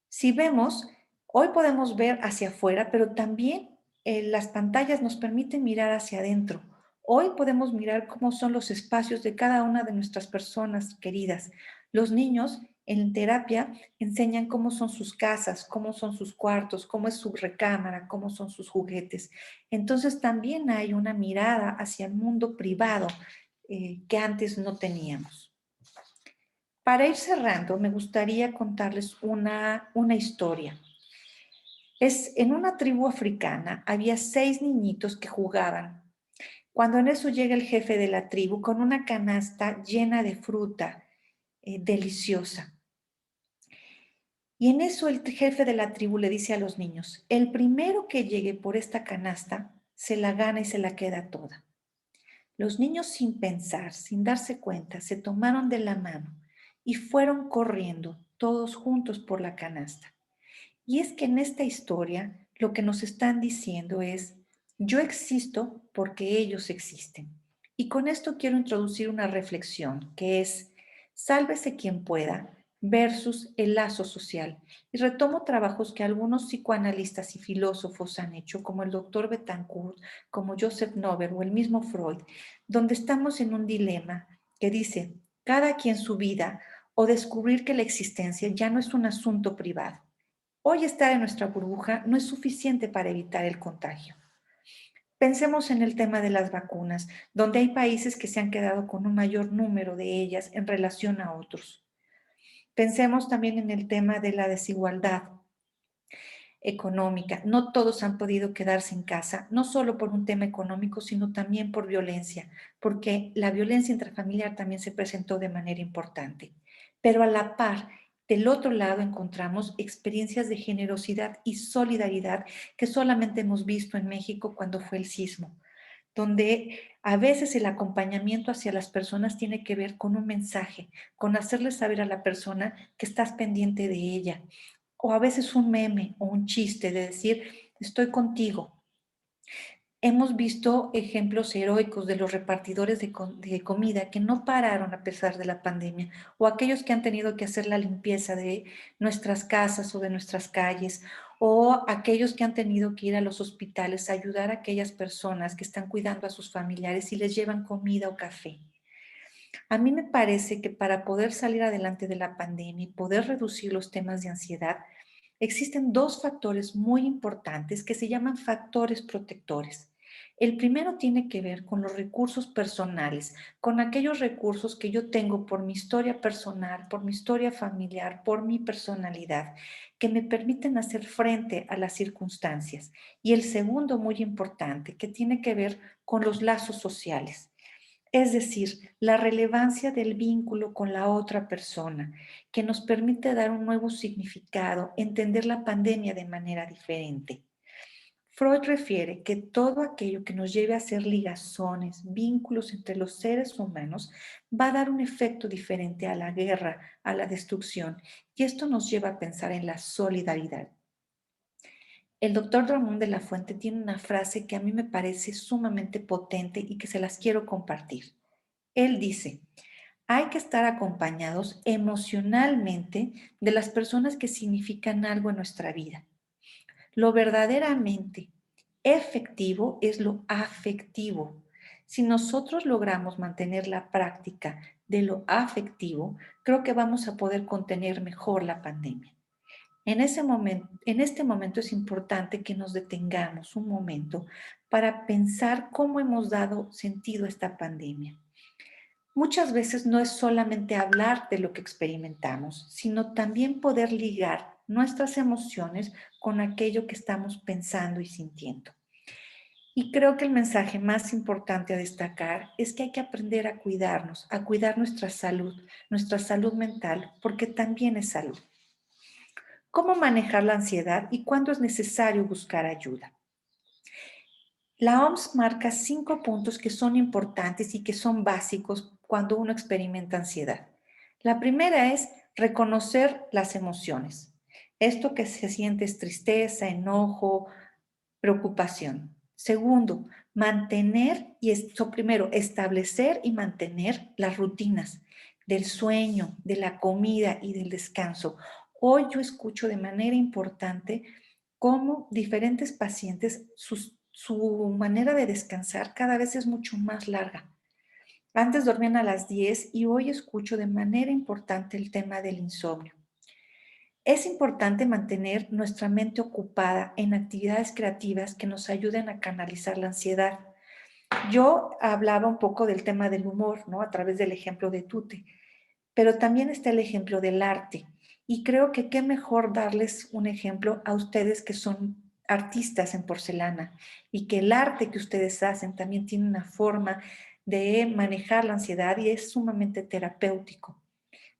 Si vemos, hoy podemos ver hacia afuera, pero también las pantallas nos permiten mirar hacia adentro. Hoy podemos mirar cómo son los espacios de cada una de nuestras personas queridas. Los niños en terapia enseñan cómo son sus casas, cómo son sus cuartos, cómo es su recámara, cómo son sus juguetes. Entonces también hay una mirada hacia el mundo privado que antes no teníamos. Para ir cerrando, me gustaría contarles una historia. En una tribu africana había 6 niñitos que jugaban. Cuando en eso llega el jefe de la tribu con una canasta llena de fruta deliciosa. Y en eso el jefe de la tribu le dice a los niños, el primero que llegue por esta canasta se la gana y se la queda toda. Los niños sin pensar, sin darse cuenta, se tomaron de la mano y fueron corriendo todos juntos por la canasta. Y es que en esta historia lo que nos están diciendo es, yo existo porque ellos existen. Y con esto quiero introducir una reflexión que es, sálvese quien pueda versus el lazo social. Y retomo trabajos que algunos psicoanalistas y filósofos han hecho, como el doctor Betancourt, como Joseph Nober o el mismo Freud, donde estamos en un dilema que dice, cada quien su vida o descubrir que la existencia ya no es un asunto privado. Hoy estar en nuestra burbuja no es suficiente para evitar el contagio. Pensemos en el tema de las vacunas, donde hay países que se han quedado con un mayor número de ellas en relación a otros. Pensemos también en el tema de la desigualdad económica. No todos han podido quedarse en casa, no solo por un tema económico, sino también por violencia, porque la violencia intrafamiliar también se presentó de manera importante. Pero a la par, del otro lado encontramos experiencias de generosidad y solidaridad que solamente hemos visto en México cuando fue el sismo, donde a veces el acompañamiento hacia las personas tiene que ver con un mensaje, con hacerle saber a la persona que estás pendiente de ella, o a veces un meme o un chiste de decir, estoy contigo. Hemos visto ejemplos heroicos de los repartidores de comida que no pararon a pesar de la pandemia, o aquellos que han tenido que hacer la limpieza de nuestras casas o de nuestras calles, o aquellos que han tenido que ir a los hospitales a ayudar a aquellas personas que están cuidando a sus familiares y les llevan comida o café. A mí me parece que para poder salir adelante de la pandemia y poder reducir los temas de ansiedad, existen 2 factores muy importantes que se llaman factores protectores. El primero tiene que ver con los recursos personales, con aquellos recursos que yo tengo por mi historia personal, por mi historia familiar, por mi personalidad, que me permiten hacer frente a las circunstancias. Y el segundo, muy importante, que tiene que ver con los lazos sociales. Es decir, la relevancia del vínculo con la otra persona, que nos permite dar un nuevo significado, entender la pandemia de manera diferente. Freud refiere que todo aquello que nos lleve a hacer ligazones, vínculos entre los seres humanos, va a dar un efecto diferente a la guerra, a la destrucción, y esto nos lleva a pensar en la solidaridad. El doctor Ramón de la Fuente tiene una frase que a mí me parece sumamente potente y que se las quiero compartir. Él dice, hay que estar acompañados emocionalmente de las personas que significan algo en nuestra vida. Lo verdaderamente efectivo es lo afectivo. Si nosotros logramos mantener la práctica de lo afectivo, creo que vamos a poder contener mejor la pandemia. En este momento es importante que nos detengamos un momento para pensar cómo hemos dado sentido a esta pandemia. Muchas veces no es solamente hablar de lo que experimentamos, sino también poder ligar nuestras emociones con aquello que estamos pensando y sintiendo. Y creo que el mensaje más importante a destacar es que hay que aprender a cuidarnos, a cuidar nuestra salud mental, porque también es salud. ¿Cómo manejar la ansiedad y cuándo es necesario buscar ayuda? La OMS marca 5 puntos que son importantes y que son básicos cuando uno experimenta ansiedad. La primera es reconocer las emociones. Esto que se siente es tristeza, enojo, preocupación. Segundo, establecer y mantener las rutinas del sueño, de la comida y del descanso. Hoy yo escucho de manera importante cómo diferentes pacientes, su manera de descansar cada vez es mucho más larga. Antes dormían a las 10 y hoy escucho de manera importante el tema del insomnio. Es importante mantener nuestra mente ocupada en actividades creativas que nos ayuden a canalizar la ansiedad. Yo hablaba un poco del tema del humor, ¿no? A través del ejemplo de Tute, pero también está el ejemplo del arte. Y creo que qué mejor darles un ejemplo a ustedes que son artistas en porcelana y que el arte que ustedes hacen también tiene una forma de manejar la ansiedad y es sumamente terapéutico.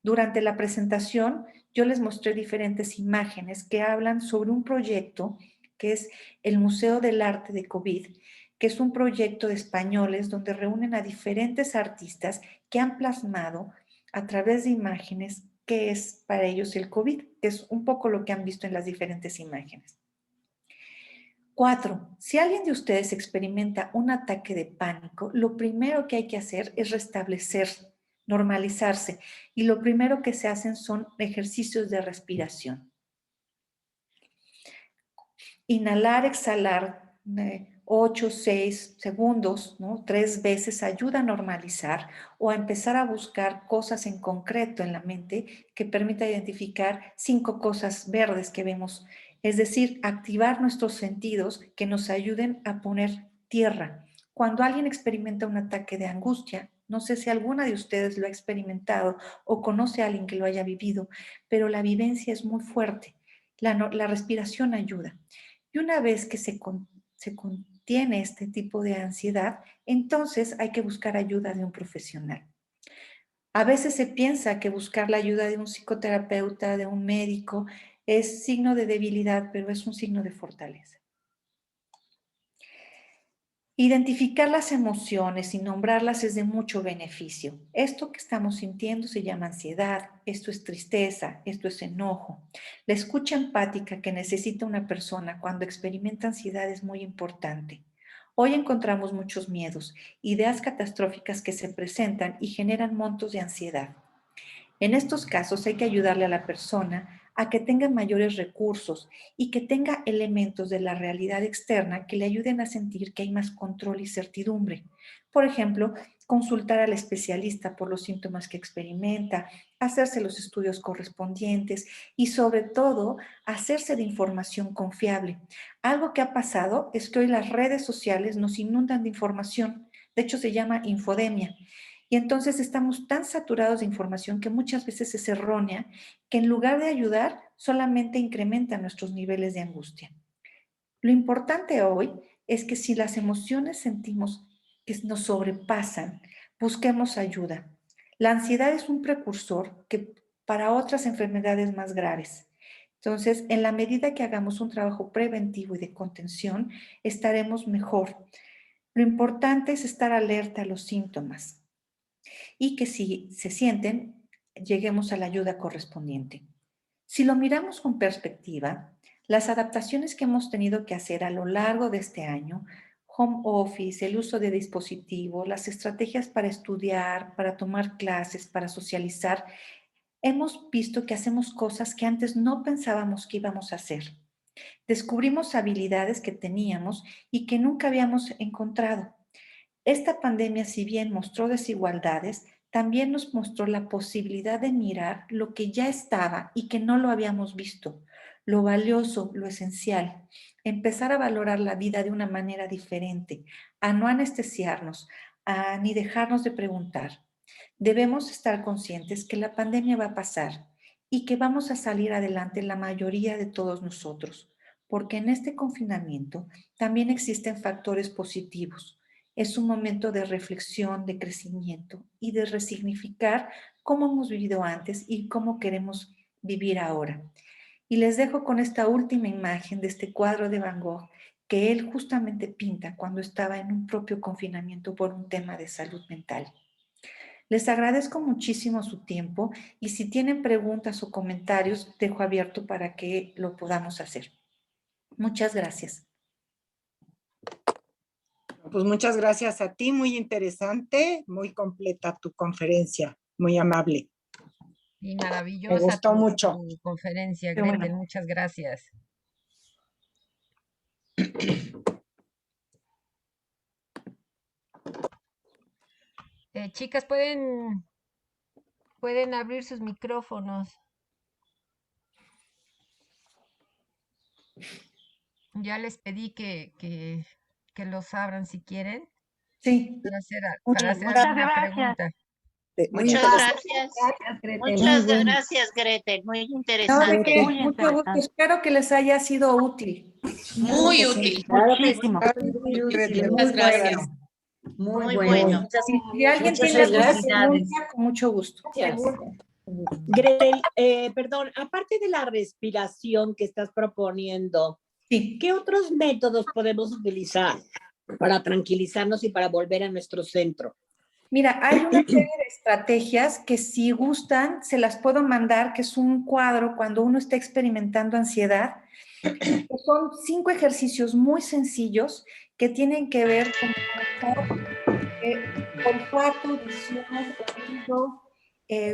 Durante la presentación, yo les mostré diferentes imágenes que hablan sobre un proyecto que es el Museo del Arte de COVID, que es un proyecto de españoles donde reúnen a diferentes artistas que han plasmado a través de imágenes qué es para ellos el COVID, que es un poco lo que han visto en las diferentes imágenes. 4. Si alguien de ustedes experimenta un ataque de pánico, lo primero que hay que hacer es restablecer, normalizarse. Y lo primero que se hacen son ejercicios de respiración. Inhalar, exhalar 8, 6 segundos, ¿no? 3 veces ayuda a normalizar o a empezar a buscar cosas en concreto en la mente que permita identificar 5 cosas verdes que vemos. Es decir, activar nuestros sentidos que nos ayuden a poner tierra. Cuando alguien experimenta un ataque de angustia, no sé si alguna de ustedes lo ha experimentado o conoce a alguien que lo haya vivido, pero la vivencia es muy fuerte. La respiración ayuda. Y una vez que se contiene este tipo de ansiedad, entonces hay que buscar ayuda de un profesional. A veces se piensa que buscar la ayuda de un psicoterapeuta, de un médico, es signo de debilidad, pero es un signo de fortaleza. Identificar las emociones y nombrarlas es de mucho beneficio. Esto que estamos sintiendo se llama ansiedad, esto es tristeza, esto es enojo. La escucha empática que necesita una persona cuando experimenta ansiedad es muy importante. Hoy encontramos muchos miedos, ideas catastróficas que se presentan y generan montos de ansiedad. En estos casos hay que ayudarle a la persona a que tenga mayores recursos y que tenga elementos de la realidad externa que le ayuden a sentir que hay más control y certidumbre. Por ejemplo, consultar al especialista por los síntomas que experimenta, hacerse los estudios correspondientes y sobre todo hacerse de información confiable. Algo que ha pasado es que hoy las redes sociales nos inundan de información, de hecho se llama infodemia. Y entonces estamos tan saturados de información que muchas veces es errónea, que en lugar de ayudar, solamente incrementa nuestros niveles de angustia. Lo importante hoy es que si las emociones sentimos que nos sobrepasan, busquemos ayuda. La ansiedad es un precursor que para otras enfermedades más graves. Entonces, en la medida que hagamos un trabajo preventivo y de contención, estaremos mejor. Lo importante es estar alerta a los síntomas y que si se sienten, lleguemos a la ayuda correspondiente. Si lo miramos con perspectiva, las adaptaciones que hemos tenido que hacer a lo largo de este año, home office, el uso de dispositivos, las estrategias para estudiar, para tomar clases, para socializar, hemos visto que hacemos cosas que antes no pensábamos que íbamos a hacer. Descubrimos habilidades que teníamos y que nunca habíamos encontrado. Esta pandemia, si bien mostró desigualdades, también nos mostró la posibilidad de mirar lo que ya estaba y que no lo habíamos visto, lo valioso, lo esencial, empezar a valorar la vida de una manera diferente, a no anestesiarnos, a ni dejarnos de preguntar. Debemos estar conscientes que la pandemia va a pasar y que vamos a salir adelante la mayoría de todos nosotros, porque en este confinamiento también existen factores positivos. Es un momento de reflexión, de crecimiento y de resignificar cómo hemos vivido antes y cómo queremos vivir ahora. Y les dejo con esta última imagen de este cuadro de Van Gogh que él justamente pinta cuando estaba en un propio confinamiento por un tema de salud mental. Les agradezco muchísimo su tiempo y si tienen preguntas o comentarios, dejo abierto para que lo podamos hacer. Muchas gracias. Pues muchas gracias a ti, muy interesante, muy completa tu conferencia, muy amable. Y Me maravillosa gustó mucho. tu conferencia, Qué Gretel, bueno. muchas gracias. Chicas, pueden abrir sus micrófonos. Ya les pedí que los abran si quieren Sí, para hacer Muchas alguna gracias. pregunta. Muy Muchas interesante. gracias. Gracias, Gretel. Muchas Muy bueno. gracias, Gretel. Muy no, de interesante. qué, Muy mucho gusto. interesante. Espero que les haya sido útil. Muy útil. Claro que sí. Muy útil, Muy muchas bueno. gracias. Muy bueno. Si alguien tiene alguna pregunta, con mucho gusto. Gretel, perdón, aparte de la respiración que estás proponiendo, Sí. ¿qué otros métodos podemos utilizar para tranquilizarnos y para volver a nuestro centro? Mira, hay una serie de estrategias que si gustan, se las puedo mandar, que es un cuadro cuando uno está experimentando ansiedad. Son 5 ejercicios muy sencillos que tienen que ver con olfato, visión, oído,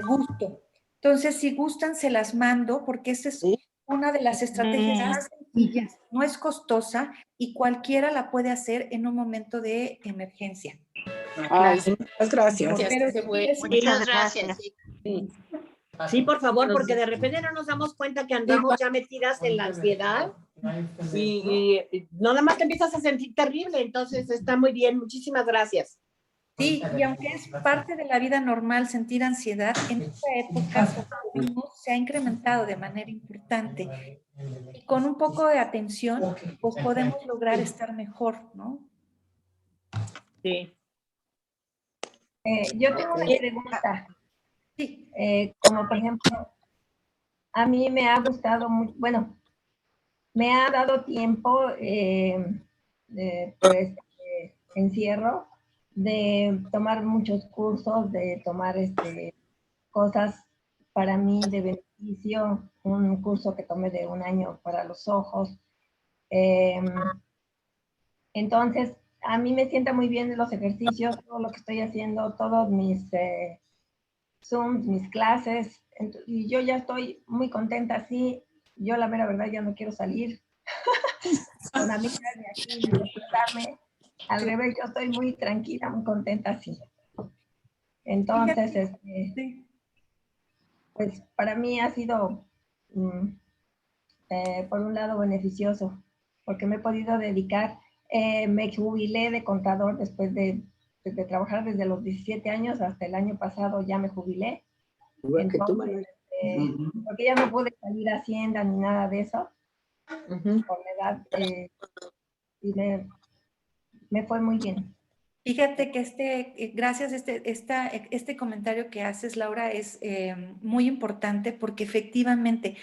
gusto. Entonces, si gustan, se las mando porque esa es una de las estrategias más sencillas, no es costosa y cualquiera la puede hacer en un momento de emergencia. Ay, muchas gracias. Pero Muchas gracias. Sí, por favor, porque de repente no nos damos cuenta que andamos ya metidas en la ansiedad y no nada más te empiezas a sentir terrible, entonces está muy bien, muchísimas gracias. sí, y aunque es parte de la vida normal sentir ansiedad, en esta época se ha incrementado de manera importante. Y con un poco de atención, pues podemos lograr estar mejor, ¿no? Sí. Yo tengo una pregunta. Sí. Como por ejemplo, a mí me ha gustado mucho, bueno, me ha dado tiempo por este encierro de tomar muchos cursos, de tomar cosas para mí de beneficio, un curso que tomé de 1 año para los ojos. Entonces, a mí me sienta muy bien los ejercicios, todo lo que estoy haciendo, todos mis Zooms, mis clases, y yo ya estoy muy contenta así. Yo la mera verdad ya no quiero salir con amigas ni aquí, ni despertarme. Al revés, yo estoy muy tranquila, muy contenta así. Entonces, pues para mí ha sido, por un lado, beneficioso, porque me he podido dedicar, me jubilé de contador después de desde trabajar desde los 17 años hasta el año pasado ya me jubilé. Igual que tú, Entonces, Manuel. porque ya no pude salir a Hacienda ni nada de eso por la edad, y me fue muy bien. Fíjate que gracias, este comentario que haces, Laura, es muy importante porque efectivamente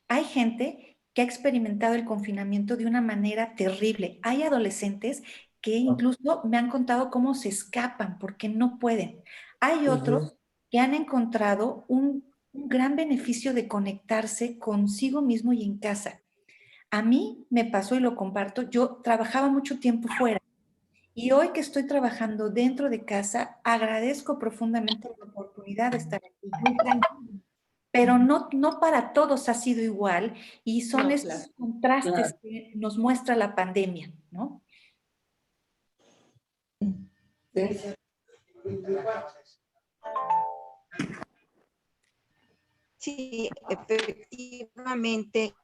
hay gente que ha experimentado el confinamiento de una manera terrible. Hay adolescentes que incluso me han contado cómo se escapan porque no pueden. Hay otros que han encontrado un gran beneficio de conectarse consigo mismo y en casa. A mí me pasó y lo comparto, yo trabajaba mucho tiempo fuera. Y hoy que estoy trabajando dentro de casa, agradezco profundamente la oportunidad de estar aquí. Pero no para todos ha sido igual y son estos contrastes que nos muestra la pandemia, ¿no? Sí, efectivamente.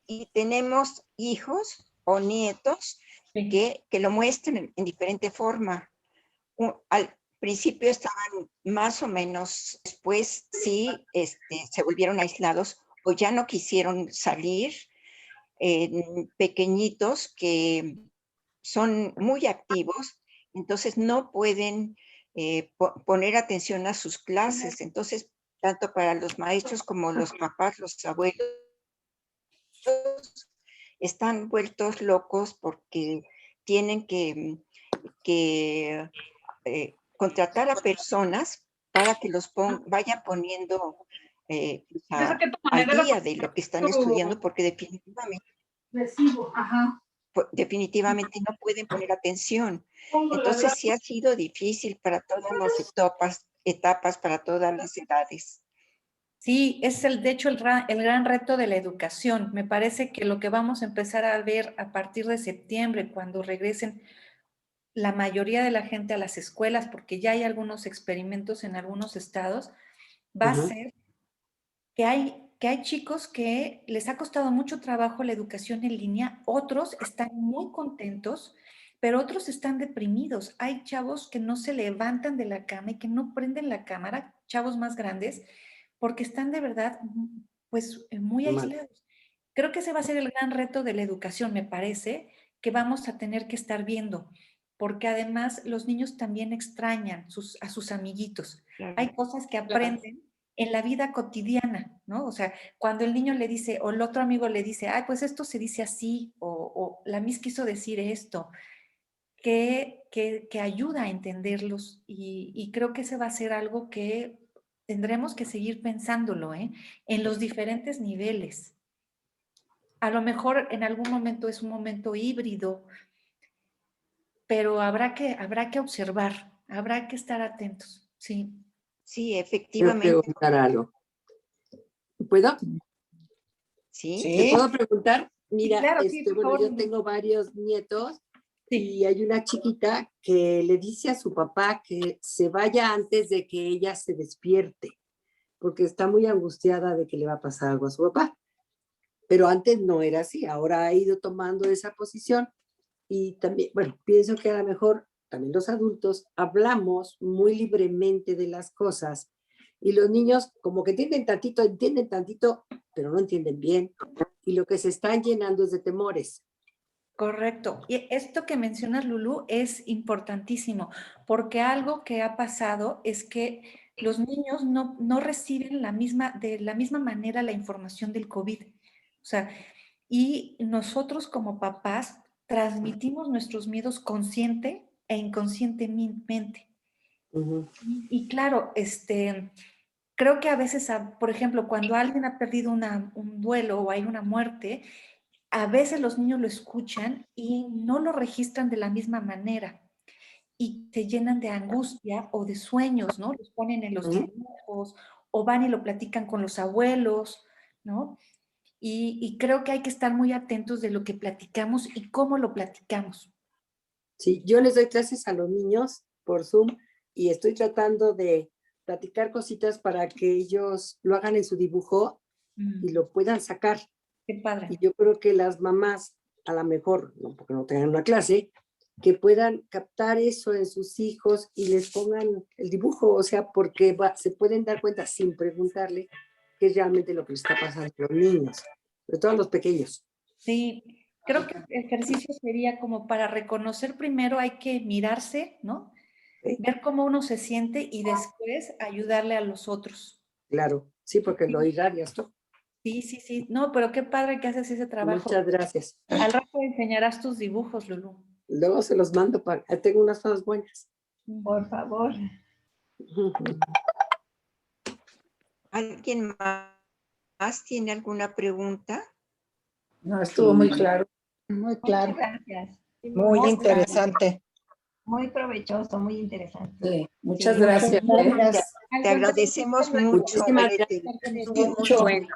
Y tenemos hijos o nietos que lo muestran en diferente forma. Al principio estaban más o menos, después sí se volvieron aislados o ya no quisieron salir. Pequeñitos que son muy activos, entonces no pueden poner atención a sus clases. Entonces, tanto para los maestros como los papás, los abuelos, están vueltos locos porque tienen que contratar a personas para que los vayan poniendo al día de lo que están estudiando, porque definitivamente no pueden poner atención. Entonces sí ha sido difícil para todas las etapas para todas las edades. Sí, es de hecho el gran reto de la educación. Me parece que lo que vamos a empezar a ver a partir de septiembre, cuando regresen la mayoría de la gente a las escuelas, porque ya hay algunos experimentos en algunos estados, va a ser que hay chicos que les ha costado mucho trabajo la educación en línea, otros están muy contentos, pero otros están deprimidos. Hay chavos que no se levantan de la cama y que no prenden la cámara, chavos más grandes, porque están de verdad, pues, muy aislados. Creo que ese va a ser el gran reto de la educación, me parece, que vamos a tener que estar viendo, porque además los niños también extrañan a sus amiguitos. Claro. Hay cosas que aprenden en la vida cotidiana, ¿no? O sea, cuando el niño le dice, o el otro amigo le dice, ay, pues esto se dice así, o la Miss quiso decir esto, que ayuda a entenderlos, y creo que ese va a ser algo que tendremos que seguir pensándolo, ¿eh? En los diferentes niveles. A lo mejor en algún momento es un momento híbrido, pero habrá que observar, habrá que estar atentos, sí. Sí, Quiero efectivamente. preguntar algo. ¿Puedo? Sí. ¿Te puedo preguntar? Mira, claro, sí, por bueno, favor. yo tengo varios nietos Sí. y hay una chiquita que le dice a su papá que se vaya antes de que ella se despierte, porque está muy angustiada de que le va a pasar algo a su papá. Pero antes no era así, ahora ha ido tomando esa posición y también, bueno, pienso que a lo mejor también los adultos hablamos muy libremente de las cosas y los niños como que entienden tantito, pero no entienden bien y lo que se están llenando es de temores. Correcto. Y esto que mencionas, Lulú, es importantísimo, porque algo que ha pasado es que los niños no reciben de la misma manera la información del COVID. O sea, y nosotros como papás transmitimos nuestros miedos consciente e inconscientemente. Y claro, creo que a veces, por ejemplo, cuando alguien ha perdido un duelo o hay una muerte, a veces los niños lo escuchan y no lo registran de la misma manera y se llenan de angustia o de sueños, ¿no? Los ponen en los dibujos o van y lo platican con los abuelos, ¿no? Y creo que hay que estar muy atentos de lo que platicamos y cómo lo platicamos. Sí, yo les doy clases a los niños por Zoom y estoy tratando de platicar cositas para que ellos lo hagan en su dibujo y lo puedan sacar. Qué padre. Y yo creo que las mamás, a lo mejor, no porque no tengan una clase, que puedan captar eso en sus hijos y les pongan el dibujo, o sea, porque se pueden dar cuenta sin preguntarle qué es realmente lo que les está pasando a los niños, sobre todo a los pequeños. Sí, creo que el ejercicio sería como para reconocer primero hay que mirarse, ¿no? Sí. Ver cómo uno se siente y después ayudarle a los otros. Claro, sí, porque lo irradias tú. Sí, sí, sí. No, pero qué padre que haces ese trabajo. Muchas gracias. Al rato enseñarás tus dibujos, Lulú. Luego se los mando, tengo unas cosas buenas. Por favor. ¿Alguien más tiene alguna pregunta? No, estuvo muy claro. Muy claro. Muchas gracias. Muy interesante. Muy provechoso, muy interesante. Sí, muchas Sí, gracias. Te agradecemos mucho. Muchísimas Leti. gracias. Muy bueno.